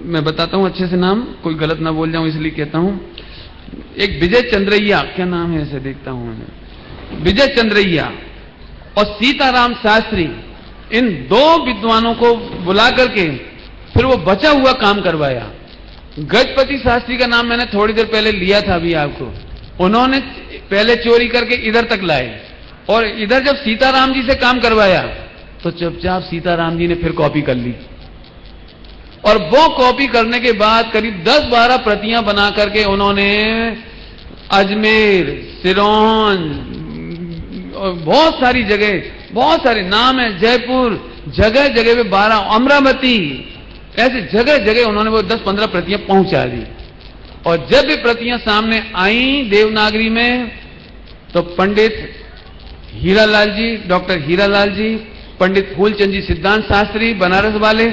Speaker 1: मैं बताता हूं अच्छे से नाम, कोई गलत ना बोल जाऊं इसलिए कहता हूं। एक विजय चंद्रैया, क्या नाम है ऐसे देखता हूं मैंने, विजय चंद्रैया और सीताराम शास्त्री, इन दो विद्वानों को बुला करके फिर वो बचा हुआ काम करवाया। गजपति शास्त्री का नाम मैंने थोड़ी देर पहले लिया था अभी आपको, उन्होंने पहले चोरी करके इधर तक लाए, और इधर जब सीताराम जी से काम करवाया तो चुपचाप सीताराम जी ने फिर कॉपी कर ली। और वो कॉपी करने के बाद करीब 10-12 प्रतियां बना करके उन्होंने अजमेर, सिरोंज, बहुत सारी जगह, बहुत सारे नाम है, जयपुर, जगह जगह पे 12, अमरावती, ऐसे जगह जगह उन्होंने वो 10-15 प्रतियां पहुंचा दी। और जब ये प्रतियां सामने आई देवनागरी में, तो पंडित हीरालाल जी, डॉक्टर हीरालाल जी, पंडित फूलचंद जी सिद्धांत शास्त्री बनारस वाले,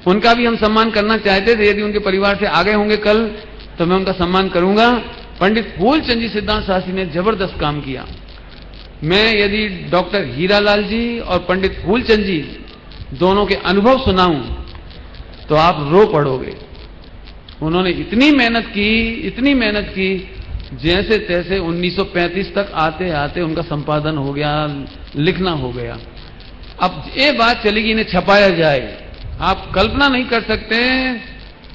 Speaker 1: उनका भी हम सम्मान करना चाहते थे। यदि उनके परिवार से आ गए होंगे कल तो मैं उनका सम्मान करूंगा। पंडित फूलचंद जी सिद्धांत शास्त्री ने जबरदस्त काम किया। मैं यदि डॉक्टर हीरालाल जी और पंडित फूलचंद जी दोनों के अनुभव सुनाऊं तो आप रो पड़ोगे। उन्होंने इतनी मेहनत की, जैसे तैसे 1935 तक आते आते उनका संपादन हो गया, लिखना हो गया। अब ये बात चली कि इन्हें छपाया जाए, आप कल्पना नहीं कर सकते,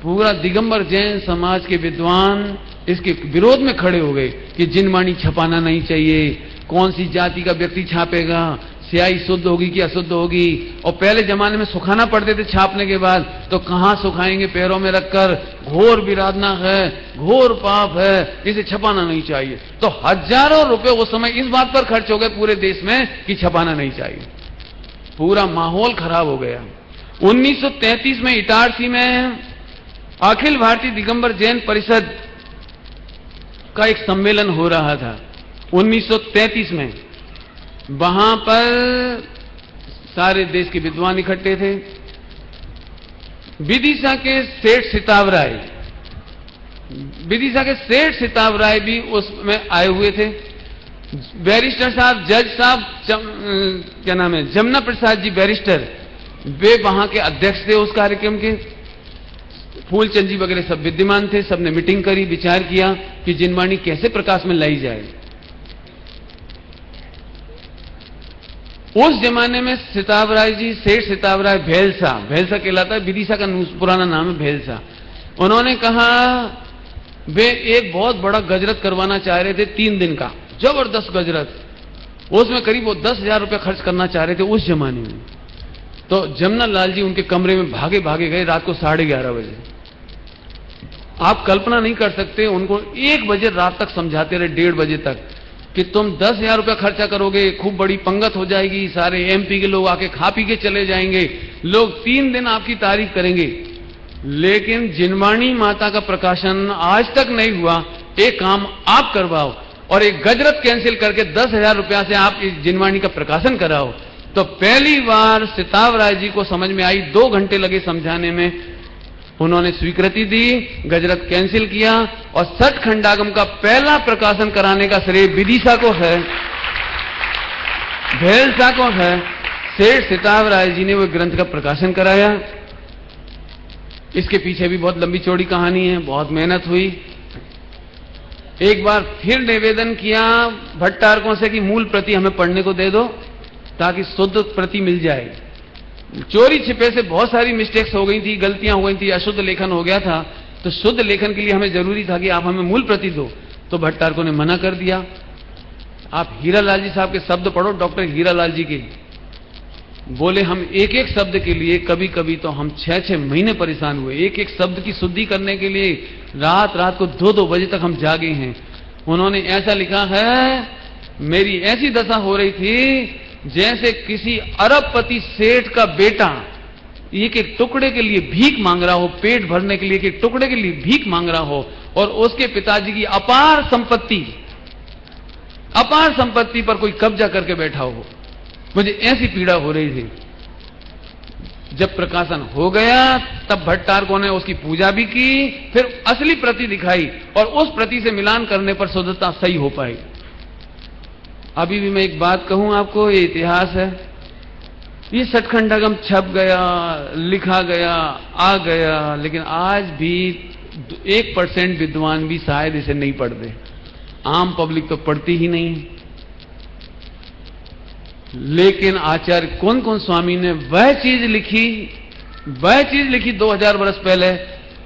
Speaker 1: पूरा दिगंबर जैन समाज के विद्वान इसके विरोध में खड़े हो गए कि जिनवाणी छपाना नहीं चाहिए, कौन सी जाति का व्यक्ति छापेगा, स्याही शुद्ध होगी कि अशुद्ध होगी। और पहले जमाने में सुखाना पड़ते थे छापने के बाद, तो कहां सुखाएंगे, पैरों में रखकर। घोर विराधना है, घोर पाप है, इसे छपाना नहीं चाहिए। तो हजारों रुपए उस समय इस बात पर खर्च हो गए पूरे देश में कि छपाना नहीं चाहिए। पूरा माहौल खराब हो गया। 1933 में इटारसी में अखिल भारतीय दिगंबर जैन परिषद का एक सम्मेलन हो रहा था 1933 में। वहां पर सारे देश के विद्वान इकट्ठे थे। विदिशा के सेठ सिताब राय भी उसमें आए हुए थे। बैरिस्टर साहब, जज साहब, क्या नाम है, जमुना प्रसाद जी बैरिस्टर, वे वहां के अध्यक्ष थे उस कार्यक्रम के। फूलचंद जी वगैरह सब विद्यमान थे। सबने मीटिंग करी, विचार किया कि जिनवाणी कैसे प्रकाश में लाई जाए। उस जमाने में सिताब राय जी, सेठ सिताब राय, भेलसा कहलाता है, विदिशा का पुराना नाम है भेलसा। उन्होंने कहा वे एक बहुत बड़ा गजरत करवाना चाह रहे थे, 3 दिन का जबरदस्त गजरत। उसमें करीब वो 10,000 रुपया खर्च करना चाह रहे थे उस जमाने में। तो जमुना लाल जी उनके कमरे में भागे गए रात को 11:30 बजे। आप कल्पना नहीं कर सकते, उनको 1 बजे रात तक समझाते रहे, 1:30 बजे तक, कि तुम 10,000 रुपया खर्चा करोगे, खूब बड़ी पंगत हो जाएगी, सारे एमपी के लोग आके खा पी के चले जाएंगे, लोग 3 दिन आपकी तारीफ करेंगे, लेकिन जिनवाणी माता का प्रकाशन आज तक नहीं हुआ। एक काम आप करवाओ और एक गजरत कैंसिल करके 10,000 रुपया से आप इस जिनवाणी का प्रकाशन कराओ। तो पहली बार सिताब राय जी को समझ में आई, 2 घंटे लगे समझाने में। उन्होंने स्वीकृति दी, गजरत कैंसिल किया और सठ खंडागम का पहला प्रकाशन कराने का श्रेय विदिशा को है, भेलसा को है। सेठ सिताब राय जी ने वो ग्रंथ का प्रकाशन कराया। इसके पीछे भी बहुत लंबी चौड़ी कहानी है, बहुत मेहनत हुई। एक बार फिर निवेदन किया भट्टारकों से कि मूल प्रति हमें पढ़ने को दे दो ताकि शुद्ध प्रति मिल जाए। चोरी छिपे से बहुत सारी मिस्टेक्स हो गई थी, गलतियां हो गई थी, अशुद्ध लेखन हो गया था। तो शुद्ध लेखन के लिए हमें जरूरी था कि आप हमें मूल प्रति दो। तो भट्टारकों ने मना कर दिया। आप हीरालाल जी साहब के शब्द पढ़ो, डॉक्टर हीरालाल जी के। बोले हम एक एक शब्द के लिए कभी कभी तो हम 6-6 महीने परेशान हुए, एक एक शब्द की शुद्धि करने के लिए रात रात को 2-2 बजे तक हम जागे हैं। उन्होंने ऐसा लिखा है, मेरी ऐसी दशा हो रही थी जैसे किसी अरबपति सेठ का बेटा एक एक टुकड़े के लिए भीख मांग रहा हो, पेट भरने के लिए एक एक टुकड़े के लिए भीख मांग रहा हो, और उसके पिताजी की अपार संपत्ति पर कोई कब्जा करके बैठा हो। मुझे ऐसी पीड़ा हो रही थी। जब प्रकाशन हो गया तब भट्टारकों ने उसकी पूजा भी की, फिर असली प्रति दिखाई और उस प्रति से मिलान करने पर शुद्धता सही हो पाई। अभी भी मैं एक बात कहूं आपको, ये इतिहास है। ये सठखंडागम छप गया, लिखा गया, आ गया, लेकिन आज भी 1% विद्वान भी शायद इसे नहीं पढ़ते। आम पब्लिक तो पढ़ती ही नहीं। लेकिन आचार्य कौन स्वामी ने वह चीज लिखी 2000 वर्ष पहले,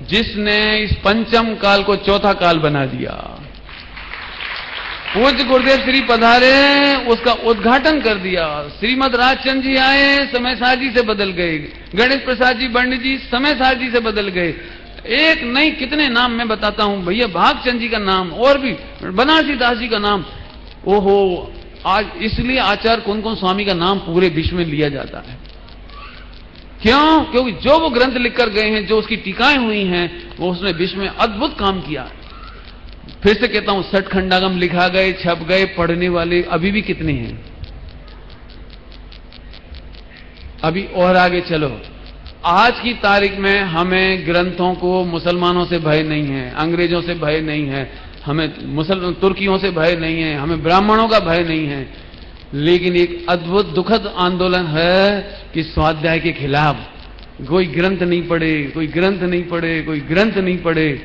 Speaker 1: जिसने इस पंचम काल को चौथा काल बना दिया। पूज्य गुरुदेव श्री पधारे, उसका उद्घाटन कर दिया। श्रीमद राजचंद जी आए, समय सार जी से बदल गए। गणेश प्रसाद जी पंडित जी समय सार जी से बदल गए। एक नहीं कितने नाम मैं बताता हूं भैया, भागचंद जी का नाम, और भी बनारसी दास जी का नाम। ओहो, आज इसलिए आचार्य कौन स्वामी का नाम पूरे विश्व में लिया जाता है। क्यों? क्योंकि जो वो ग्रंथ लिखकर गए हैं, जो उसकी टीकाएं हुई हैं, वो उसने विश्व में अद्भुत काम किया। फिर से कहता हूं, सठखंडागम लिखा गए, छप गए, पढ़ने वाले अभी भी कितने हैं। अभी और आगे चलो। आज की तारीख में हमें ग्रंथों को मुसलमानों से भय नहीं है, अंग्रेजों से भय नहीं है, हमें तुर्कियों से भय नहीं है, हमें ब्राह्मणों का भय नहीं है। लेकिन एक अद्भुत दुखद आंदोलन है कि स्वाध्याय के खिलाफ कोई ग्रंथ नहीं पढ़े।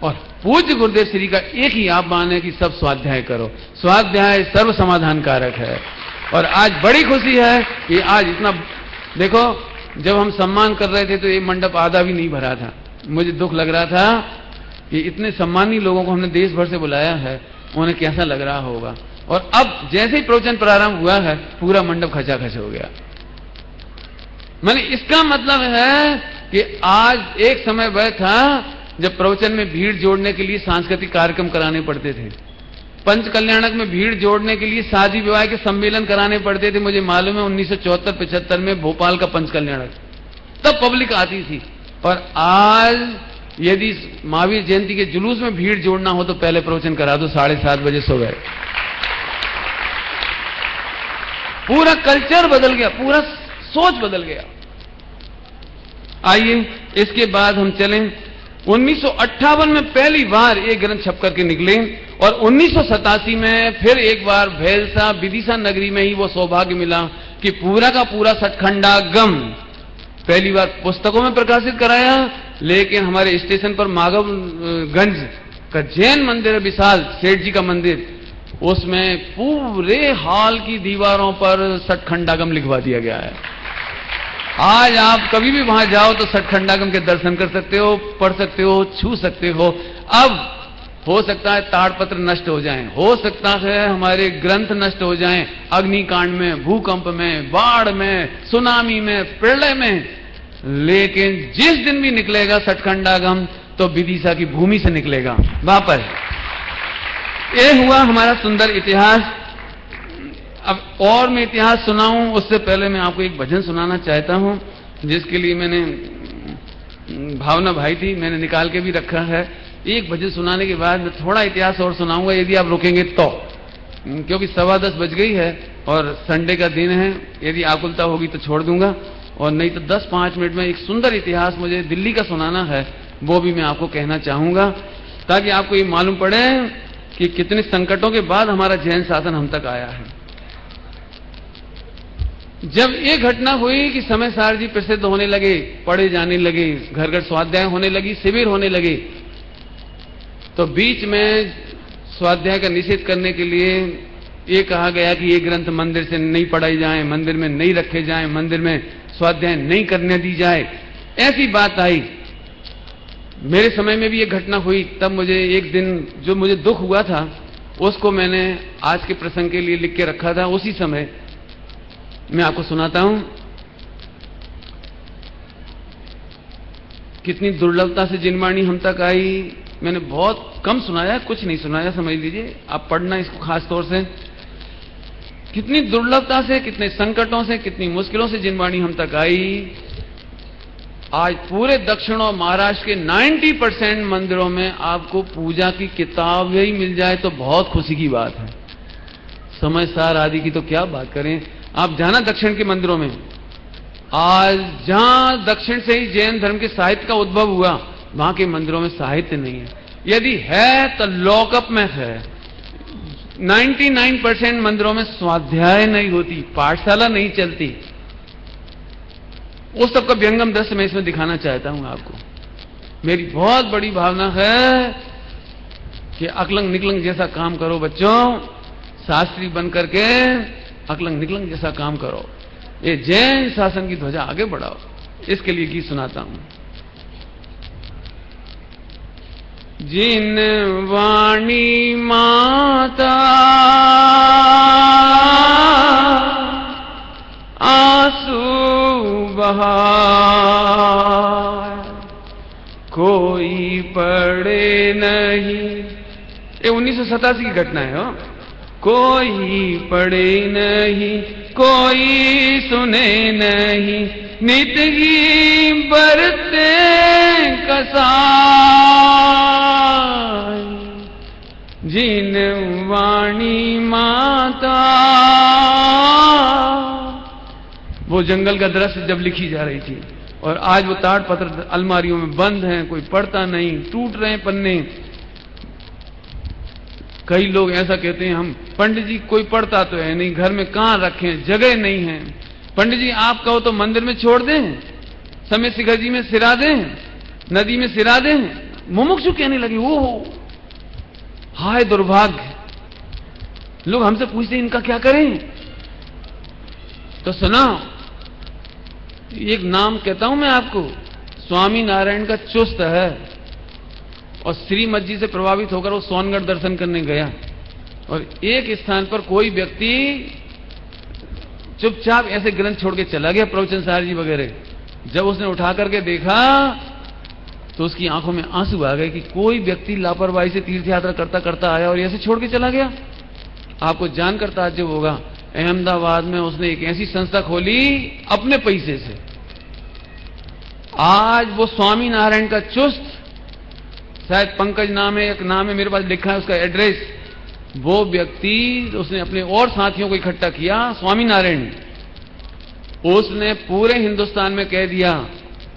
Speaker 1: और पूज्य गुरुदेव श्री का एक ही आह्वान है कि सब स्वाध्याय करो। स्वाध्याय सर्व समाधान कारक है। और आज बड़ी खुशी है कि आज इतना, देखो जब हम सम्मान कर रहे थे तो ये मंडप आधा भी नहीं भरा था। मुझे दुख लग रहा था कि इतने सम्मानी लोगों को हमने देश भर से बुलाया है, उन्हें कैसा लग रहा होगा। और अब जैसे ही प्रवचन प्रारंभ हुआ है पूरा मंडप खचाखच हो गया। माने इसका मतलब है कि आज एक समय वह था जब प्रवचन में भीड़ जोड़ने के लिए सांस्कृतिक कार्यक्रम कराने पड़ते थे, पंच कल्याणक में भीड़ जोड़ने के लिए शादी विवाह के सम्मेलन कराने पड़ते थे। मुझे मालूम है 1974-75 में भोपाल का पंच कल्याणक, तब पब्लिक आती थी। और आज यदि महावीर जयंती के जुलूस में भीड़ जोड़ना हो तो पहले प्रवचन करा दो 7:30 बजे सुबह। पूरा कल्चर बदल गया, पूरा सोच बदल गया। आइए इसके बाद हम चलें 1958 में पहली बार एक ग्रंथ छप करके निकले और 1987 में फिर एक बार भैलसा विदिशा नगरी में ही वो सौभाग्य मिला कि पूरा का पूरा सचखंडागम पहली बार पुस्तकों में प्रकाशित कराया। लेकिन हमारे स्टेशन पर माधवगंज का जैन मंदिर है, विशाल सेठ जी का मंदिर, उसमें पूरे हॉल की दीवारों पर सचखंडागम लिखवा दिया गया है। आज आप कभी भी वहां जाओ तो सचखंडागम के दर्शन कर सकते हो, पढ़ सकते हो, छू सकते हो। अब हो सकता है ताड़पत्र नष्ट हो जाएं, हो सकता है हमारे ग्रंथ नष्ट हो जाएं, अग्निकांड में, भूकंप में, बाढ़ में, सुनामी में, प्रलय में, लेकिन जिस दिन भी निकलेगा सचखंडागम तो विदिशा की भूमि से निकलेगा वापस। ये हुआ हमारा सुंदर इतिहास। अब और मैं इतिहास सुनाऊं उससे पहले मैं आपको एक भजन सुनाना चाहता हूं, जिसके लिए मैंने भावना भाई थी, मैंने निकाल के भी रखा है। एक भजन सुनाने के बाद मैं थोड़ा इतिहास और सुनाऊंगा, यदि आप रुकेंगे तो, क्योंकि 10:15 बज गई है और संडे का दिन है। यदि आकुलता होगी तो छोड़ दूंगा, और नहीं तो 10-5 मिनट में एक सुंदर इतिहास मुझे दिल्ली का सुनाना है, वो भी मैं आपको कहना चाहूंगा, ताकि आपको ये मालूम पड़े कि कितने संकटों के बाद हमारा जैन शासन हम तक आया है। जब ये घटना हुई कि समय सार जी प्रसिद्ध होने लगे, पढ़े जाने लगे, घर घर स्वाध्याय होने लगी, शिविर होने लगे, तो बीच में स्वाध्याय का निषेध करने के लिए ये कहा गया कि ये ग्रंथ मंदिर से नहीं पढ़ाई जाए, मंदिर में नहीं रखे जाए, मंदिर में स्वाध्याय नहीं करने दी जाए। ऐसी बात आई। मेरे समय में भी ये घटना हुई। तब मुझे एक दिन जो मुझे दुख हुआ था उसको मैंने आज के प्रसंग के लिए लिख के रखा था। उसी समय मैं आपको सुनाता हूं। कितनी दुर्लभता से जिनवाणी हम तक आई। मैंने बहुत कम सुनाया, कुछ नहीं सुनाया, समझ लीजिए। आप पढ़ना इसको खास तौर से। कितनी दुर्लभता से, कितने संकटों से, कितनी मुश्किलों से जिनवाणी हम तक आई। आज पूरे दक्षिण और महाराष्ट्र के 90% मंदिरों में आपको पूजा की किताब ही मिल जाए तो बहुत खुशी की बात है। समय सार आदि की तो क्या बात करें। आप जाना दक्षिण के मंदिरों में, आज जहां दक्षिण से ही जैन धर्म के साहित्य का उद्भव हुआ, वहां के मंदिरों में साहित्य नहीं है। यदि है तो लॉकअप में है। 99% मंदिरों में स्वाध्याय नहीं होती, पाठशाला नहीं चलती। उस सबका व्यंगम दृश्य मैं इसमें दिखाना चाहता हूं आपको। मेरी बहुत बड़ी भावना है कि अकलंग निकलंग जैसा काम करो बच्चों, शास्त्री बन करके अकलंग निकलंग जैसा काम करो, ये जैन शासन की ध्वजा आगे बढ़ाओ। इसके लिए गीत सुनाता हूं। जिन वाणी माता आंसू बहा, कोई पढ़े नहीं। ये 1987 की घटना है। हो कोई पढ़े नहीं, कोई सुने नहीं, नित ही बरते कसाई। जिन वाणी माता, वो जंगल का दृश्य जब लिखी जा रही थी, और आज वो ताड़पत्र अलमारियों में बंद हैं, कोई पढ़ता नहीं, टूट रहे हैं पन्ने। कई लोग ऐसा कहते हैं, हम पंडित जी कोई पढ़ता तो है नहीं, घर में कहां रखें, जगह नहीं है। पंडित जी आप कहो तो मंदिर में छोड़ दें, समय शिखर जी में सिरा दें, नदी में सिरा दें। मुमुक्षु कहने लगे, वो हाय दुर्भाग्य। लोग हमसे पूछते हैं इनका क्या करें। तो सुना, एक नाम कहता हूं मैं आपको, स्वामी नारायण का चुस्त है, और श्रीमद जी से प्रभावित होकर वो सोनगढ़ दर्शन करने गया। और एक स्थान पर कोई व्यक्ति चुपचाप ऐसे ग्रंथ छोड़ के चला गया, प्रवचन सार जी वगैरह। जब उसने उठा करके देखा तो उसकी आंखों में आंसू आ गए कि कोई व्यक्ति लापरवाही से तीर्थ यात्रा करता करता आया और ऐसे छोड़ के चला गया। आपको जानकर ताज्जुब होगा, अहमदाबाद में उसने एक ऐसी संस्था खोली अपने पैसे से। आज वो स्वामी नारायण का चुस्त, शायद पंकज नाम है, एक नाम है, मेरे पास लिखा है उसका एड्रेस। वो व्यक्ति उसने अपने और साथियों को इकट्ठा किया, स्वामी नारायण, उसने पूरे हिंदुस्तान में कह दिया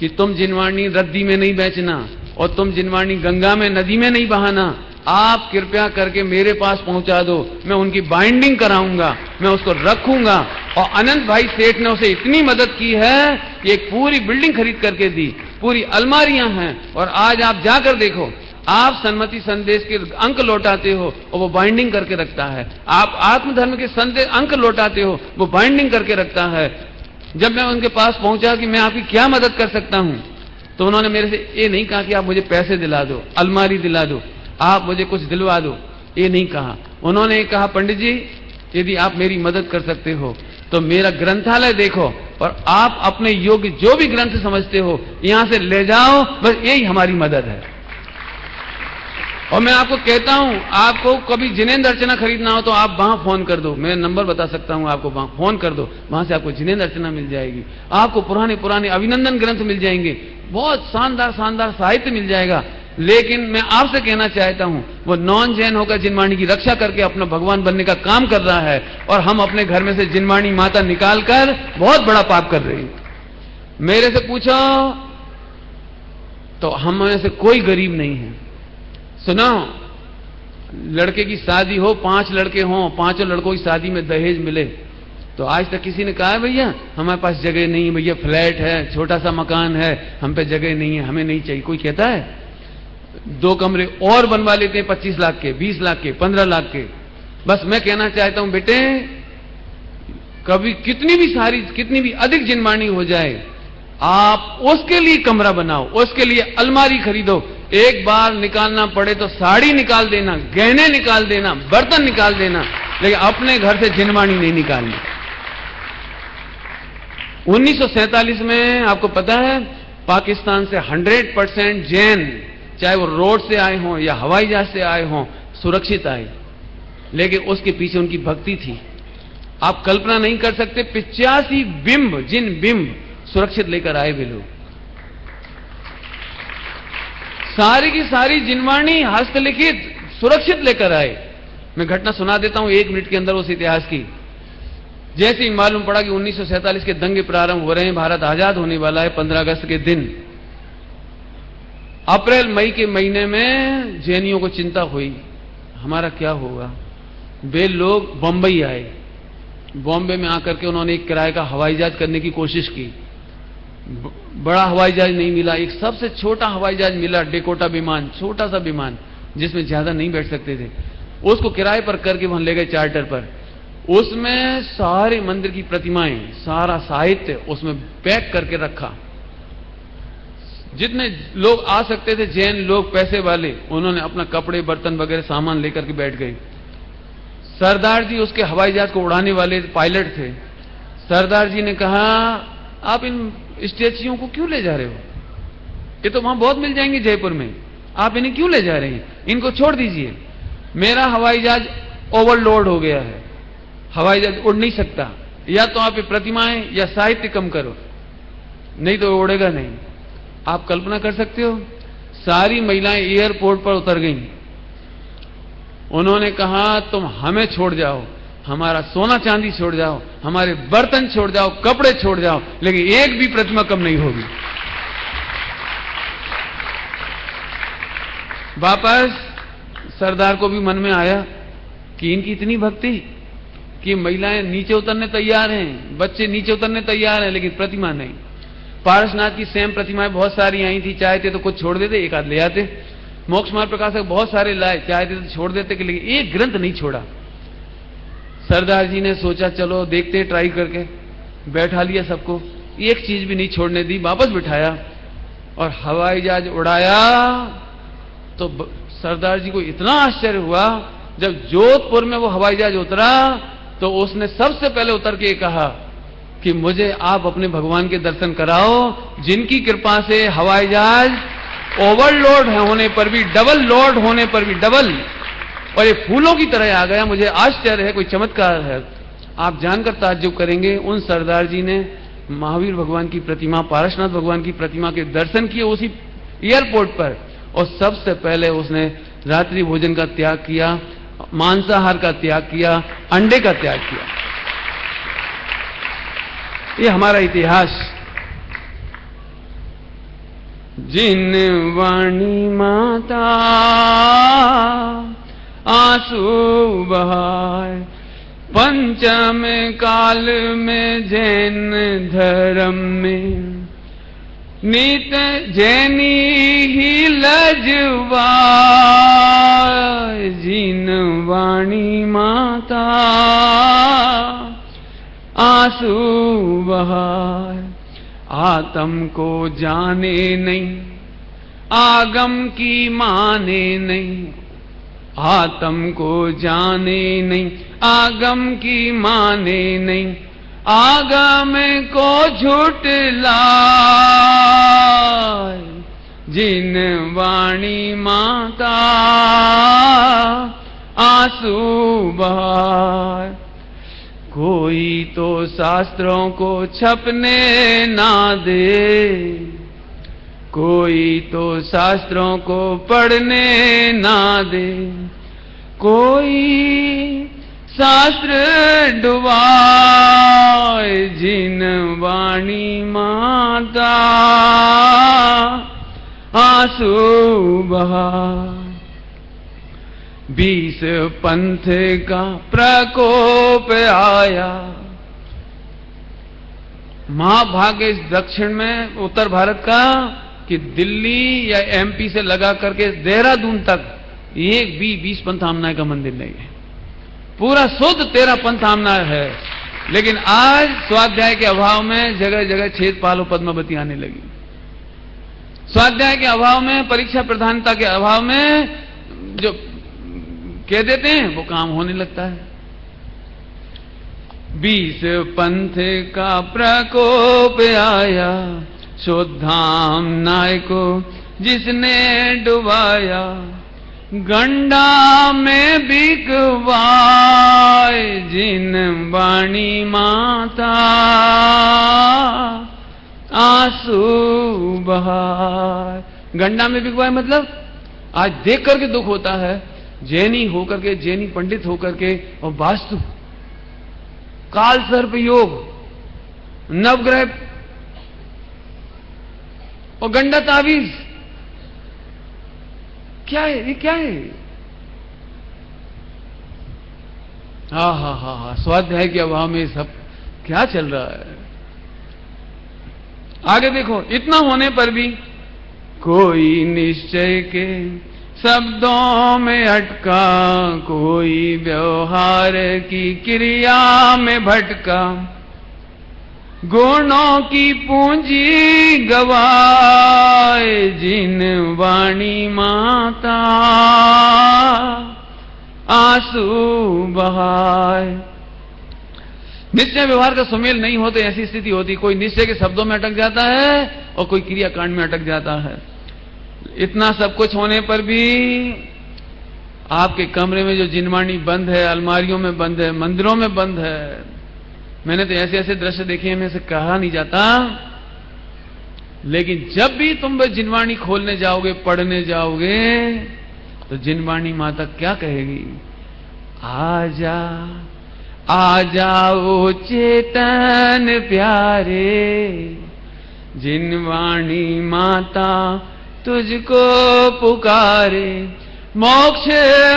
Speaker 1: कि तुम जिनवाणी रद्दी में नहीं बेचना और तुम जिनवाणी गंगा में, नदी में नहीं बहाना, आप कृपया करके मेरे पास पहुंचा दो, मैं उनकी बाइंडिंग कराऊंगा, मैं उसको रखूंगा। और अनंत भाई सेठ ने उसे इतनी मदद की है कि एक पूरी बिल्डिंग खरीद करके दी, पूरी अलमारियां हैं। और आज आप जाकर देखो, आप सन्मति संदेश के अंक लौटाते हो और वो बाइंडिंग करके रखता है। आप आत्मधर्म के संदेश अंक लौटाते हो, वो बाइंडिंग करके रखता है। जब मैं उनके पास पहुंचा कि मैं आपकी क्या मदद कर सकता हूं, तो उन्होंने मेरे से ये नहीं कहा कि आप मुझे पैसे दिला दो, अलमारी दिला दो, आप मुझे कुछ दिलवा दो, ये नहीं कहा। उन्होंने कहा, पंडित जी यदि आप मेरी मदद कर सकते हो तो मेरा ग्रंथालय देखो और आप अपने योग्य जो भी ग्रंथ समझते हो यहां से ले जाओ, बस यही हमारी मदद है। और मैं आपको कहता हूं, आपको कभी जिनेंद्र अर्चना खरीदना हो तो आप वहां फोन कर दो, मैं नंबर बता सकता हूं आपको, वहां फोन कर दो, वहां से आपको जिनेंद्र अर्चना मिल जाएगी, आपको पुराने पुराने अभिनंदन ग्रंथ मिल जाएंगे, बहुत शानदार शानदार साहित्य मिल जाएगा। लेकिन मैं आपसे कहना चाहता हूं, वो नॉन जैन होकर जिनवाणी की रक्षा करके अपना भगवान बनने का काम कर रहा है और हम अपने घर में से जिनवाणी माता निकालकर बहुत बड़ा पाप कर रही है। मेरे से पूछो तो हम में से कोई गरीब नहीं है। सुनो, लड़के की शादी हो, 5 लड़के हों, 5 लड़कों की शादी में दहेज मिले, तो आज तक किसी ने कहा है भैया हमारे पास जगह नहीं है, भैया फ्लैट है, छोटा सा मकान है, हम पे जगह नहीं है, हमें नहीं चाहिए? कोई कहता है? 2 कमरे और बनवा लेते हैं 25 लाख के, 20 लाख के, 15 लाख के। बस मैं कहना चाहता हूं बेटे, कभी कितनी भी अधिक जिनवाणी हो जाए, आप उसके लिए कमरा बनाओ, उसके लिए अलमारी खरीदो। एक बार निकालना पड़े तो साड़ी निकाल देना, गहने निकाल देना, बर्तन निकाल देना, लेकिन अपने घर से जिनवाणी नहीं निकालनी। 1947 में आपको पता है पाकिस्तान से 100% जैन, चाहे वो रोड से आए हों या हवाई जहाज से आए हों, सुरक्षित आए, लेकिन उसके पीछे उनकी भक्ति थी। आप कल्पना नहीं कर सकते, 85 बिंब, जिन बिंब सुरक्षित लेकर आए वे लोग, सारी की सारी जिनवाणी हस्तलिखित सुरक्षित लेकर आए। मैं घटना सुना देता हूं 1 मिनट के अंदर उस इतिहास की। जैसे ही मालूम पड़ा कि 1947 के दंगे प्रारंभ हो रहे हैं, भारत आजाद होने वाला है 15 अगस्त के दिन, अप्रैल मई के महीने में जैनियों को चिंता हुई हमारा क्या होगा। वे लोग बंबई आए, बॉम्बे में आकर के उन्होंने एक किराए का हवाई जहाज करने की कोशिश की। बड़ा हवाई जहाज नहीं मिला, एक सबसे छोटा हवाई जहाज मिला, डेकोटा विमान, छोटा सा विमान जिसमें ज्यादा नहीं बैठ सकते थे। उसको किराए पर करके वहां ले गए चार्टर पर। उसमें सारे मंदिर की प्रतिमाएं, सारा साहित्य उसमें पैक करके रखा। जितने लोग आ सकते थे जैन लोग, पैसे वाले, उन्होंने अपना कपड़े बर्तन वगैरह सामान लेकर के बैठ गए। सरदार जी उसके हवाई जहाज को उड़ाने वाले पायलट थे। सरदार जी ने कहा, आप इन स्टैच्यूओं को क्यों ले जा रहे हो? ये तो वहां बहुत मिल जाएंगे जयपुर में, आप इन्हें क्यों ले जा रहे हैं? इनको छोड़ दीजिए, मेरा हवाई जहाज ओवरलोड हो गया है, हवाई जहाज उड़ नहीं सकता। या तो आप ये प्रतिमाएं या साहित्य कम करो, नहीं तो उड़ेगा नहीं। आप कल्पना कर सकते हो, सारी महिलाएं एयरपोर्ट पर उतर गईं। उन्होंने कहा, तुम हमें छोड़ जाओ, हमारा सोना चांदी छोड़ जाओ, हमारे बर्तन छोड़ जाओ, कपड़े छोड़ जाओ, लेकिन एक भी प्रतिमा कम नहीं होगी। वापस सरदार को भी मन में आया कि इनकी इतनी भक्ति कि महिलाएं नीचे उतरने तैयार हैं, बच्चे नीचे उतरने तैयार हैं, लेकिन प्रतिमा नहीं। पारसनाथ की सेम प्रतिमाएं बहुत सारी आई थी, चाहते तो कुछ छोड़ देते, एक आध ले आते। मोक्ष मार्ग प्रकाशक बहुत सारे लाए, चाहते तो छोड़ देते, लेकिन एक ग्रंथ नहीं छोड़ा। सरदार जी ने सोचा चलो देखते, ट्राई करके बैठा लिया सबको, एक चीज भी नहीं छोड़ने दी, वापस बिठाया और हवाई जहाज उड़ाया। तो सरदार जी को इतना आश्चर्य हुआ जब जोधपुर में वो हवाई जहाज उतरा तो उसने सबसे पहले उतर के कहा कि मुझे आप अपने भगवान के दर्शन कराओ, जिनकी कृपा से हवाई जहाज ओवरलोड होने पर भी, डबल लोड होने पर भी डबल, और ये फूलों की तरह आ गया। मुझे आश्चर्य है, कोई चमत्कार है। आप जानकर ताज्जुब करेंगे, उन सरदार जी ने महावीर भगवान की प्रतिमा, पारसनाथ भगवान की प्रतिमा के दर्शन किए उसी एयरपोर्ट पर, और सबसे पहले उसने रात्रि भोजन का त्याग किया, मांसाहार का त्याग किया, अंडे का त्याग किया। ये हमारा इतिहास। जिन वाणी माता आंसू बहाए, पंचम काल में जैन धर्म में नित जैनी ही लजवा। जिन वाणी माता आंसू बहाए, आत्म को जाने नहीं, आगम की माने नहीं। आत्म को जाने नहीं, आगम की माने नहीं। आगम को झुठलाए, जिन वाणी माता आंसू बहाए। कोई तो शास्त्रों को छपने ना दे, कोई तो शास्त्रों को पढ़ने ना दे। कोई शास्त्र डुबाए, जिन वाणी माता आंसू बहाए। 20 पंथ का प्रकोप आया। महाभाग्य इस दक्षिण में, उत्तर भारत का, कि दिल्ली या एमपी से लगा करके देहरादून तक एक भी 20 पंथामनाएं का मंदिर नहीं है। पूरा शुद्ध 13 पंथामनाएं है। लेकिन आज स्वाध्याय के अभाव में जगह जगह छेद पालो पद्मावती आने लगी। स्वाध्याय के अभाव में, परीक्षा प्रधानता के अभाव में जो कह देते हैं वो काम होने लगता है। 20 पंथ का प्रकोप आया, शुद्धाम नाय को जिसने डुबाया। गंडा में बिकवाए, जिन वाणी माता आंसू बहाए। गंडा में बिकवाए मतलब आज देख करके दुख होता है। जैनी होकर के, जैनी पंडित होकर के, और वास्तु, काल सर्प योग, नवग्रह और गंडा तावीज, क्या है ये? क्या है? हा, स्वाध्याय के अभाव में सब क्या चल रहा है। आगे देखो, इतना होने पर भी कोई निश्चय के शब्दों में अटका, कोई व्यवहार की क्रिया में भटका। गुणों की पूंजी गवाए, जिन वाणी माता आंसू बहाए। निश्चय व्यवहार का सुमेल नहीं होते, ऐसी स्थिति होती। कोई निश्चय के शब्दों में अटक जाता है और कोई क्रियाकांड में अटक जाता है। इतना सब कुछ होने पर भी आपके कमरे में जो जिनवाणी बंद है, अलमारियों में बंद है, मंदिरों में बंद है। मैंने तो ऐसे ऐसे दृश्य देखे हैं, में से कहा नहीं जाता। लेकिन जब भी तुम वह जिनवाणी खोलने जाओगे, पढ़ने जाओगे, तो जिनवाणी माता क्या कहेगी? आजा आ जाओ चेतन प्यारे, जिनवाणी माता तुझको पुकारे। मोक्ष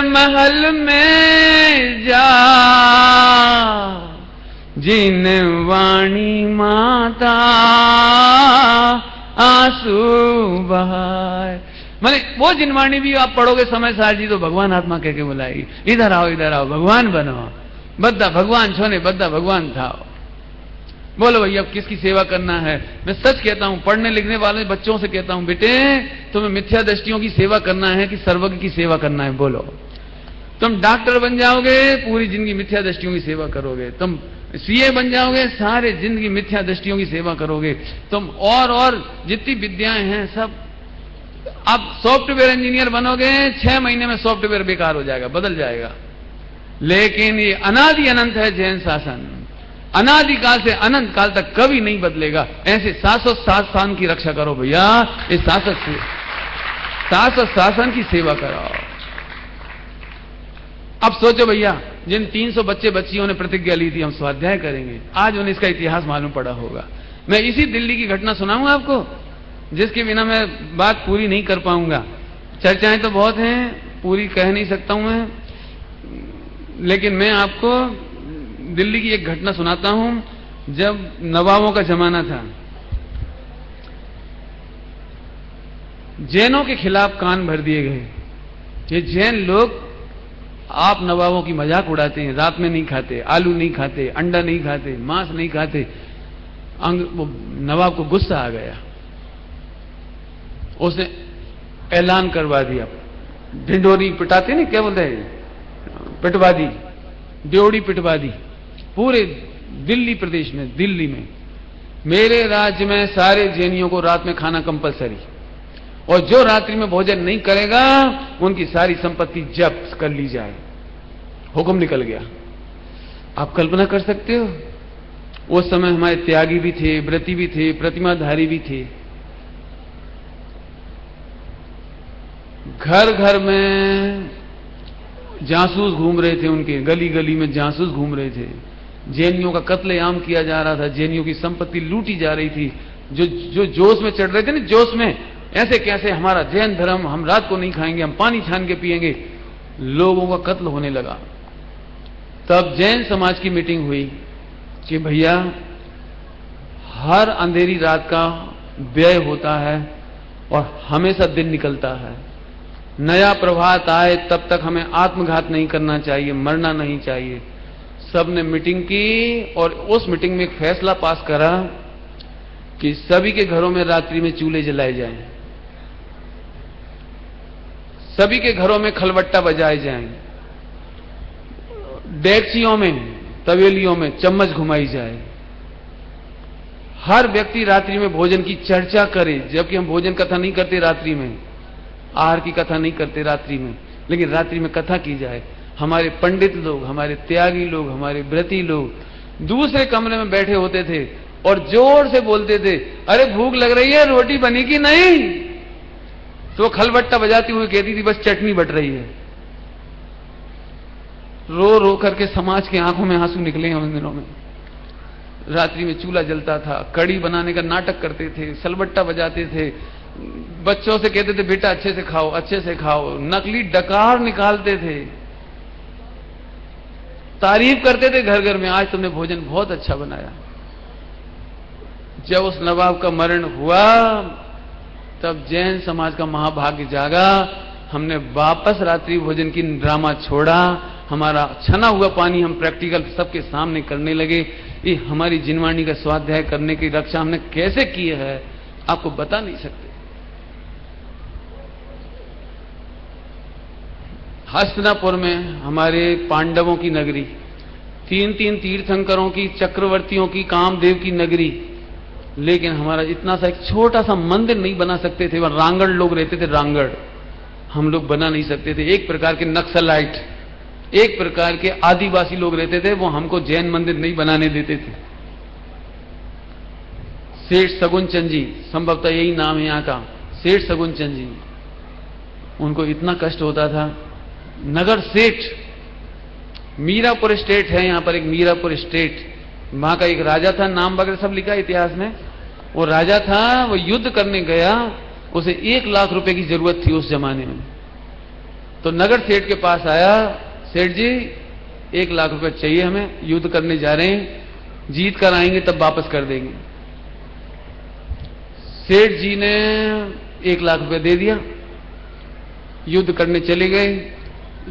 Speaker 1: महल में जा, जिनवाणी माता आंसू बहाए। माने वो जिनवाणी भी आप पढ़ोगे समय सार जी तो भगवान आत्मा कह के बुलाएगी, इधर आओ भगवान बनो, बद्दा भगवान छोने, बद्दा भगवान थाओ। बोलो भैया अब किसकी सेवा करना है? मैं सच कहता हूं, पढ़ने लिखने वाले बच्चों से कहता हूं, बेटे तुम्हें मिथ्या दृष्टियों की सेवा करना है कि सर्वज्ञ की सेवा करना है? बोलो। तुम डॉक्टर बन जाओगे, पूरी जिंदगी मिथ्या दृष्टियों की सेवा करोगे। तुम सीए बन जाओगे, सारे जिंदगी मिथ्या दृष्टियों की सेवा करोगे। तुम और जितनी विद्याएं हैं सब, अब सॉफ्टवेयर इंजीनियर बनोगे, 6 महीने में सॉफ्टवेयर बेकार हो जाएगा, बदल जाएगा। लेकिन ये अनादि अनंत है जैन शासन, अनादि काल से अनंत काल तक कभी नहीं बदलेगा। ऐसे शाश्वत शासन की रक्षा करो भैया, इस शाश्वत शासन की सेवा कराओ। अब सोचो भैया, जिन 300 बच्चे बच्चियों ने प्रतिज्ञा ली थी हम स्वाध्याय करेंगे, आज उन्हें इसका इतिहास मालूम पड़ा होगा। मैं इसी दिल्ली की घटना सुनाऊंगा आपको, जिसके बिना मैं बात पूरी नहीं कर पाऊंगा। चर्चाएं तो बहुत हैं, पूरी कह नहीं सकता हूं मैं, लेकिन मैं आपको दिल्ली की एक घटना सुनाता हूं। जब नवाबों का जमाना था, जैनों के खिलाफ कान भर दिए गए। ये जैन लोग, आप नवाबों की मजाक उड़ाते हैं, रात में नहीं खाते, आलू नहीं खाते, अंडा नहीं खाते, मांस नहीं खाते। वो नवाब को गुस्सा आ गया, उसने ऐलान करवा दिया, ढिंडोरी पिटाते नहीं, क्या बोलते हैं, पिटवा दी, ड्योढ़ी पिटवा दी पूरे दिल्ली प्रदेश में। दिल्ली में, मेरे राज्य में सारे जैनियों को रात में खाना कंपलसरी, और जो रात्रि में भोजन नहीं करेगा उनकी सारी संपत्ति जब्त कर ली जाए। हुक्म निकल गया। आप कल्पना कर सकते हो, उस समय हमारे त्यागी भी थे, व्रती भी थे, प्रतिमाधारी भी थे। घर घर में जासूस घूम रहे थे, उनके गली गली में जासूस घूम रहे थे। जैनियों का कत्लेआम किया जा रहा था, जैनियों की संपत्ति लूटी जा रही थी। जो जोश में चढ़ रहे थे ना, जोश में, ऐसे कैसे हमारा जैन धर्म, हम रात को नहीं खाएंगे, हम पानी छान के पिएंगे, लोगों का कत्ल होने लगा। तब जैन समाज की मीटिंग हुई कि भैया, हर अंधेरी रात का व्यय होता है और हमेशा दिन निकलता है। नया प्रभात आए तब तक हमें आत्मघात नहीं करना चाहिए, मरना नहीं चाहिए। सबने मीटिंग की और उस मीटिंग में एक फैसला पास करा कि सभी के घरों में रात्रि में चूल्हे जलाए जाएं, सभी के घरों में खलबट्टा बजाए जाएं, डेगचियों में, तवेलियों में चम्मच घुमाई जाए। हर व्यक्ति रात्रि में भोजन की चर्चा करे, जबकि हम भोजन कथा नहीं करते रात्रि में, आहार की कथा नहीं करते रात्रि में, लेकिन रात्रि में कथा की जाए। हमारे पंडित लोग, हमारे त्यागी लोग, हमारे व्रती लोग दूसरे कमरे में बैठे होते थे और जोर से बोलते थे, अरे भूख लग रही है, रोटी बनी कि नहीं? तो खलबट्टा बजाती हुई कहती थी, बस चटनी बट रही है। रो रो करके समाज की आंखों में आंसू निकले हैं उन दिनों में। रात्रि में चूल्हा जलता था, कड़ी बनाने का नाटक करते थे, सलबट्टा बजाते थे, बच्चों से कहते थे बेटा अच्छे से खाओ, अच्छे से खाओ, नकली डकार निकालते थे, तारीफ करते थे घर घर में, आज तुमने भोजन बहुत अच्छा बनाया। जब उस नवाब का मरण हुआ तब जैन समाज का महाभाग्य जागा। हमने वापस रात्रि भोजन की ड्रामा छोड़ा, हमारा छना हुआ पानी हम प्रैक्टिकल सबके सामने करने लगे। ये हमारी जिनवाणी का स्वाध्याय करने की रक्षा हमने कैसे की है आपको बता नहीं सकते। हस्तिनापुर में हमारे पांडवों की नगरी, 3 तीर्थंकरों की, चक्रवर्तियों की, कामदेव की नगरी, लेकिन हमारा इतना सा एक छोटा सा मंदिर नहीं बना सकते थे। वहां रांगड़ लोग रहते थे, रांगड़ हम लोग बना नहीं सकते थे। एक प्रकार के नक्सलाइट, एक प्रकार के आदिवासी लोग रहते थे, वो हमको जैन मंदिर नहीं बनाने देते थे। सेठ सगुन चंद जी, संभवतः यही नाम है यहाँ का, सेठ सगुन चंद जी, उनको इतना कष्ट होता था। नगर सेठ, मीरापुर स्टेट है यहाँ पर, एक मीरापुर स्टेट, वहां का एक राजा था, नाम वगैरह सब लिखा है इतिहास में। वो राजा था, वो युद्ध करने गया, उसे 1 लाख रुपए की जरूरत थी उस जमाने में। तो नगर सेठ के पास आया, सेठ जी 1 लाख रुपए चाहिए हमें, युद्ध करने जा रहे हैं, जीत कर आएंगे तब वापस कर देंगे। सेठ जी ने 1 लाख रुपए दे दिया, युद्ध करने चले गए,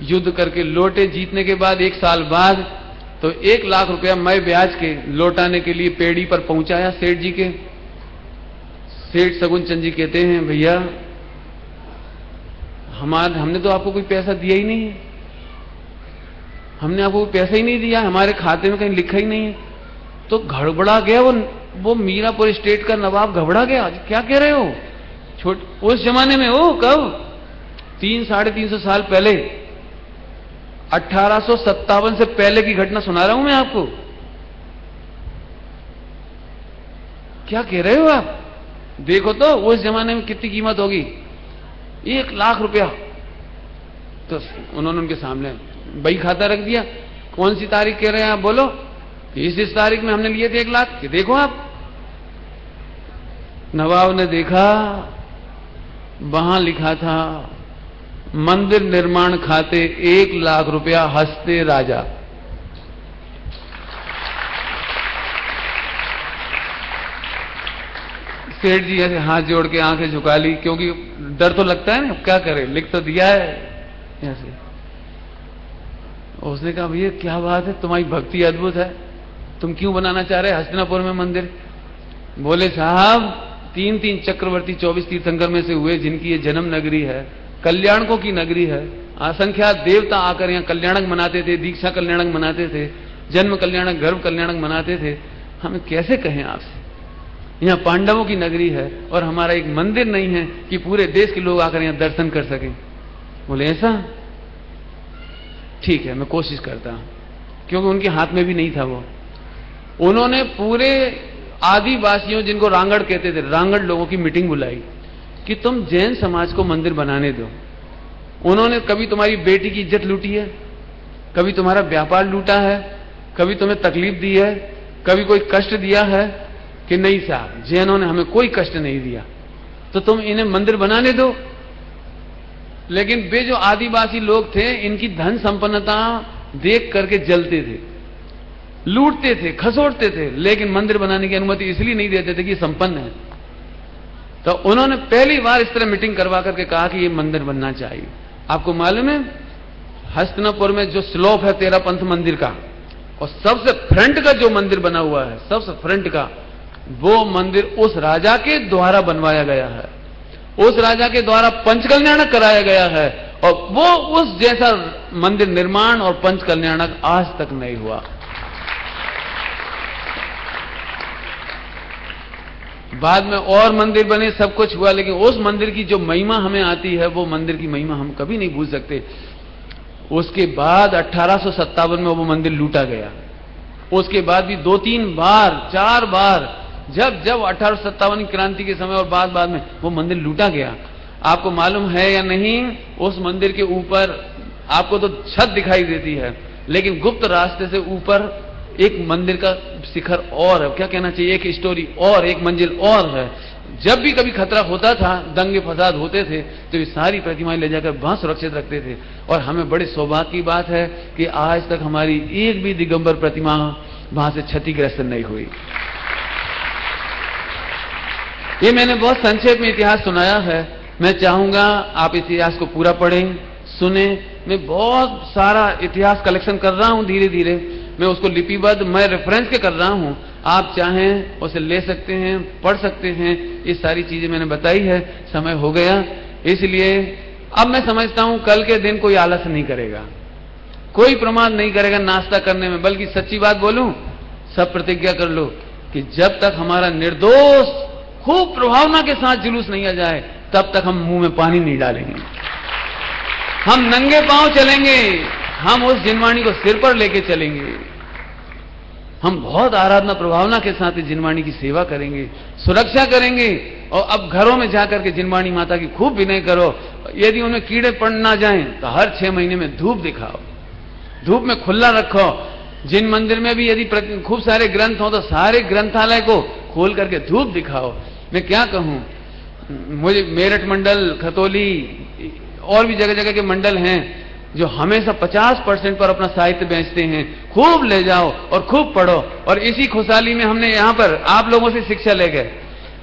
Speaker 1: युद्ध करके लौटे जीतने के बाद 1 साल बाद, तो 1 लाख रुपया मैं ब्याज के लौटाने के लिए पेड़ी पर पहुंचाया सेठ जी के। सेठ सगुन चंद जी कहते हैं, भैया हमने तो आपको कोई पैसा दिया ही नहीं है, हमने आपको पैसा ही नहीं दिया, हमारे खाते में कहीं लिखा ही नहीं है। तो गड़बड़ा गया वो मीरापुर स्टेट का नवाब घबरा गया। क्या कह रहे हो? उस जमाने में हो, कब 300-350 साल पहले, 1857 से पहले की घटना सुना रहा हूं मैं आपको। क्या कह रहे हो आप? देखो तो उस जमाने में कितनी कीमत होगी, 1 लाख रुपया। तो उन्होंने उनके सामने बही खाता रख दिया। कौन सी तारीख कह रहे हैं आप? बोलो। इस तारीख में हमने लिए थे 1 लाख। कि देखो आप। नवाब ने देखा, वहां लिखा था मंदिर निर्माण खाते 1 लाख रुपया, हंसते राजा। सेठ जी ऐसे हाथ जोड़ के आंखें झुका ली, क्योंकि डर तो लगता है ना, क्या करे, लिख तो दिया है ऐसे। उसने कहा भैया क्या बात है, तुम्हारी भक्ति अद्भुत है, तुम क्यों बनाना चाह रहे हस्तिनापुर में मंदिर? बोले साहब 3 चक्रवर्ती 24 तीर्थंकर में से हुए, जिनकी ये जन्म नगरी है, कल्याणकों की नगरी है। असंख्यात देवता आकर यहाँ कल्याणक मनाते थे, दीक्षा कल्याणक मनाते थे, जन्म कल्याणक, गर्भ कल्याणक मनाते थे। हमें कैसे कहें आपसे, यहाँ पांडवों की नगरी है और हमारा एक मंदिर नहीं है कि पूरे देश के लोग आकर यहाँ दर्शन कर सकें। बोले ऐसा? ठीक है, मैं कोशिश करता हूं। क्योंकि उनके हाथ में भी नहीं था वो। उन्होंने पूरे आदिवासियों, जिनको रांगड़ कहते थे, रांगड़ लोगों की मीटिंग बुलाई कि तुम जैन समाज को मंदिर बनाने दो। उन्होंने कभी तुम्हारी बेटी की इज्जत लूटी है, कभी तुम्हारा व्यापार लूटा है, कभी तुम्हें तकलीफ दी है, कभी कोई कष्ट दिया है? कि नहीं साहब, जैनों ने हमें कोई कष्ट नहीं दिया, तो तुम इन्हें मंदिर बनाने दो। लेकिन वे जो आदिवासी लोग थे, इनकी धन संपन्नता देख करके जलते थे, लूटते थे, खसोटते थे, लेकिन मंदिर बनाने की अनुमति इसलिए नहीं देते थे कि संपन्न है। तो उन्होंने पहली बार इस तरह मीटिंग करवा करके कहा कि ये मंदिर बनना चाहिए। आपको मालूम है, हस्तिनापुर में जो स्लोप है 13 पंथ मंदिर का, और सबसे फ्रंट का जो मंदिर बना हुआ है, सबसे फ्रंट का, वो मंदिर उस राजा के द्वारा बनवाया गया है, उस राजा के द्वारा पंचकल्याणक कराया गया है। और वो उस जैसा मंदिर निर्माण और पंचकल्याणक आज तक नहीं हुआ। बाद में और मंदिर बने, सब कुछ हुआ, लेकिन उस मंदिर की जो महिमा हमें आती है, वो मंदिर की महिमा हम कभी नहीं भूल सकते। उसके बाद 1857 में वो मंदिर लूटा गया। उसके बाद भी 2-3 बार, 4 बार, जब 1857 की क्रांति के समय और बाद में वो मंदिर लूटा गया। आपको मालूम है या नहीं, उस मंदिर के ऊपर आपको तो छत दिखाई देती है, लेकिन गुप्त रास्ते से ऊपर एक मंदिर का शिखर और है, क्या कहना चाहिए, एक स्टोरी और, एक मंजिल और है। जब भी कभी खतरा होता था, दंगे फसाद होते थे, तो ये सारी प्रतिमाएं ले जाकर वहां सुरक्षित रखते थे। और हमें बड़े सौभाग्य की बात है कि आज तक हमारी एक भी दिगंबर प्रतिमा वहां से क्षतिग्रस्त नहीं हुई। ये मैंने बहुत संक्षेप में इतिहास सुनाया है। मैं चाहूंगा आप इतिहास को पूरा पढ़ें, सुने। मैं बहुत सारा इतिहास कलेक्शन कर रहा हूं, धीरे धीरे मैं उसको लिपिबद्ध, मैं रेफरेंस के कर रहा हूं। आप चाहें उसे ले सकते हैं, पढ़ सकते हैं। ये सारी चीजें मैंने बताई है। समय हो गया, इसलिए अब मैं समझता हूं कल के दिन कोई आलस नहीं करेगा, कोई प्रमाद नहीं करेगा नाश्ता करने में। बल्कि सच्ची बात बोलूं, सब प्रतिज्ञा कर लो कि जब तक हमारा निर्दोष खूब प्रभावना के साथ जुलूस नहीं आ जाए, तब तक हम मुंह में पानी नहीं डालेंगे। हम नंगे पांव चलेंगे, हम उस जिनवाणी को सिर पर लेके चलेंगे। हम बहुत आराधना प्रभावना के साथ जिनवाणी की सेवा करेंगे, सुरक्षा करेंगे। और अब घरों में जाकर के जिनवाणी माता की खूब विनय करो। यदि उन्हें कीड़े पड़ ना जाएं, तो हर 6 महीने में धूप दिखाओ, धूप में खुला रखो। जिन मंदिर में भी यदि खूब सारे ग्रंथ हो, तो सारे ग्रंथालय को खोल करके धूप दिखाओ। मैं क्या कहूं, मुझे मेरठ मंडल, खतौली और भी जगह जगह के मंडल हैं जो हमेशा 50% पर अपना साहित्य बेचते हैं। खूब ले जाओ और खूब पढ़ो। और इसी खुशहाली में हमने यहाँ पर आप लोगों से शिक्षा ले गए।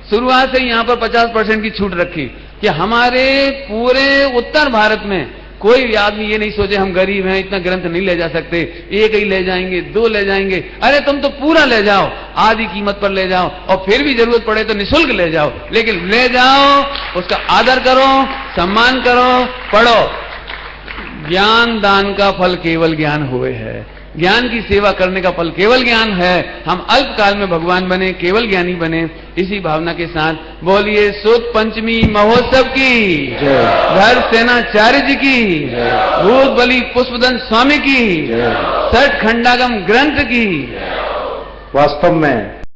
Speaker 1: शुरुआत से यहाँ पर 50% की छूट रखी कि हमारे पूरे उत्तर भारत में कोई भी आदमी ये नहीं सोचे हम गरीब हैं, इतना ग्रंथ नहीं ले जा सकते, एक ही ले जाएंगे, 2 ले जाएंगे। अरे तुम तो पूरा ले जाओ, आधी कीमत पर ले जाओ, और फिर भी जरूरत पड़े तो निःशुल्क ले जाओ, लेकिन ले जाओ, उसका आदर करो, सम्मान करो, पढ़ो। ज्ञान दान का फल केवल ज्ञान हुए है। ज्ञान की सेवा करने का फल केवल ज्ञान है। हम अल्प काल में भगवान बने, केवल ज्ञानी बने। इसी भावना के साथ बोलिए सुद पंचमी महोत्सव की
Speaker 2: जय।
Speaker 1: धर सेनाचार्य जी की भूत बलि पुष्पदन स्वामी की छठ खंडागम ग्रंथ की।
Speaker 2: वास्तव में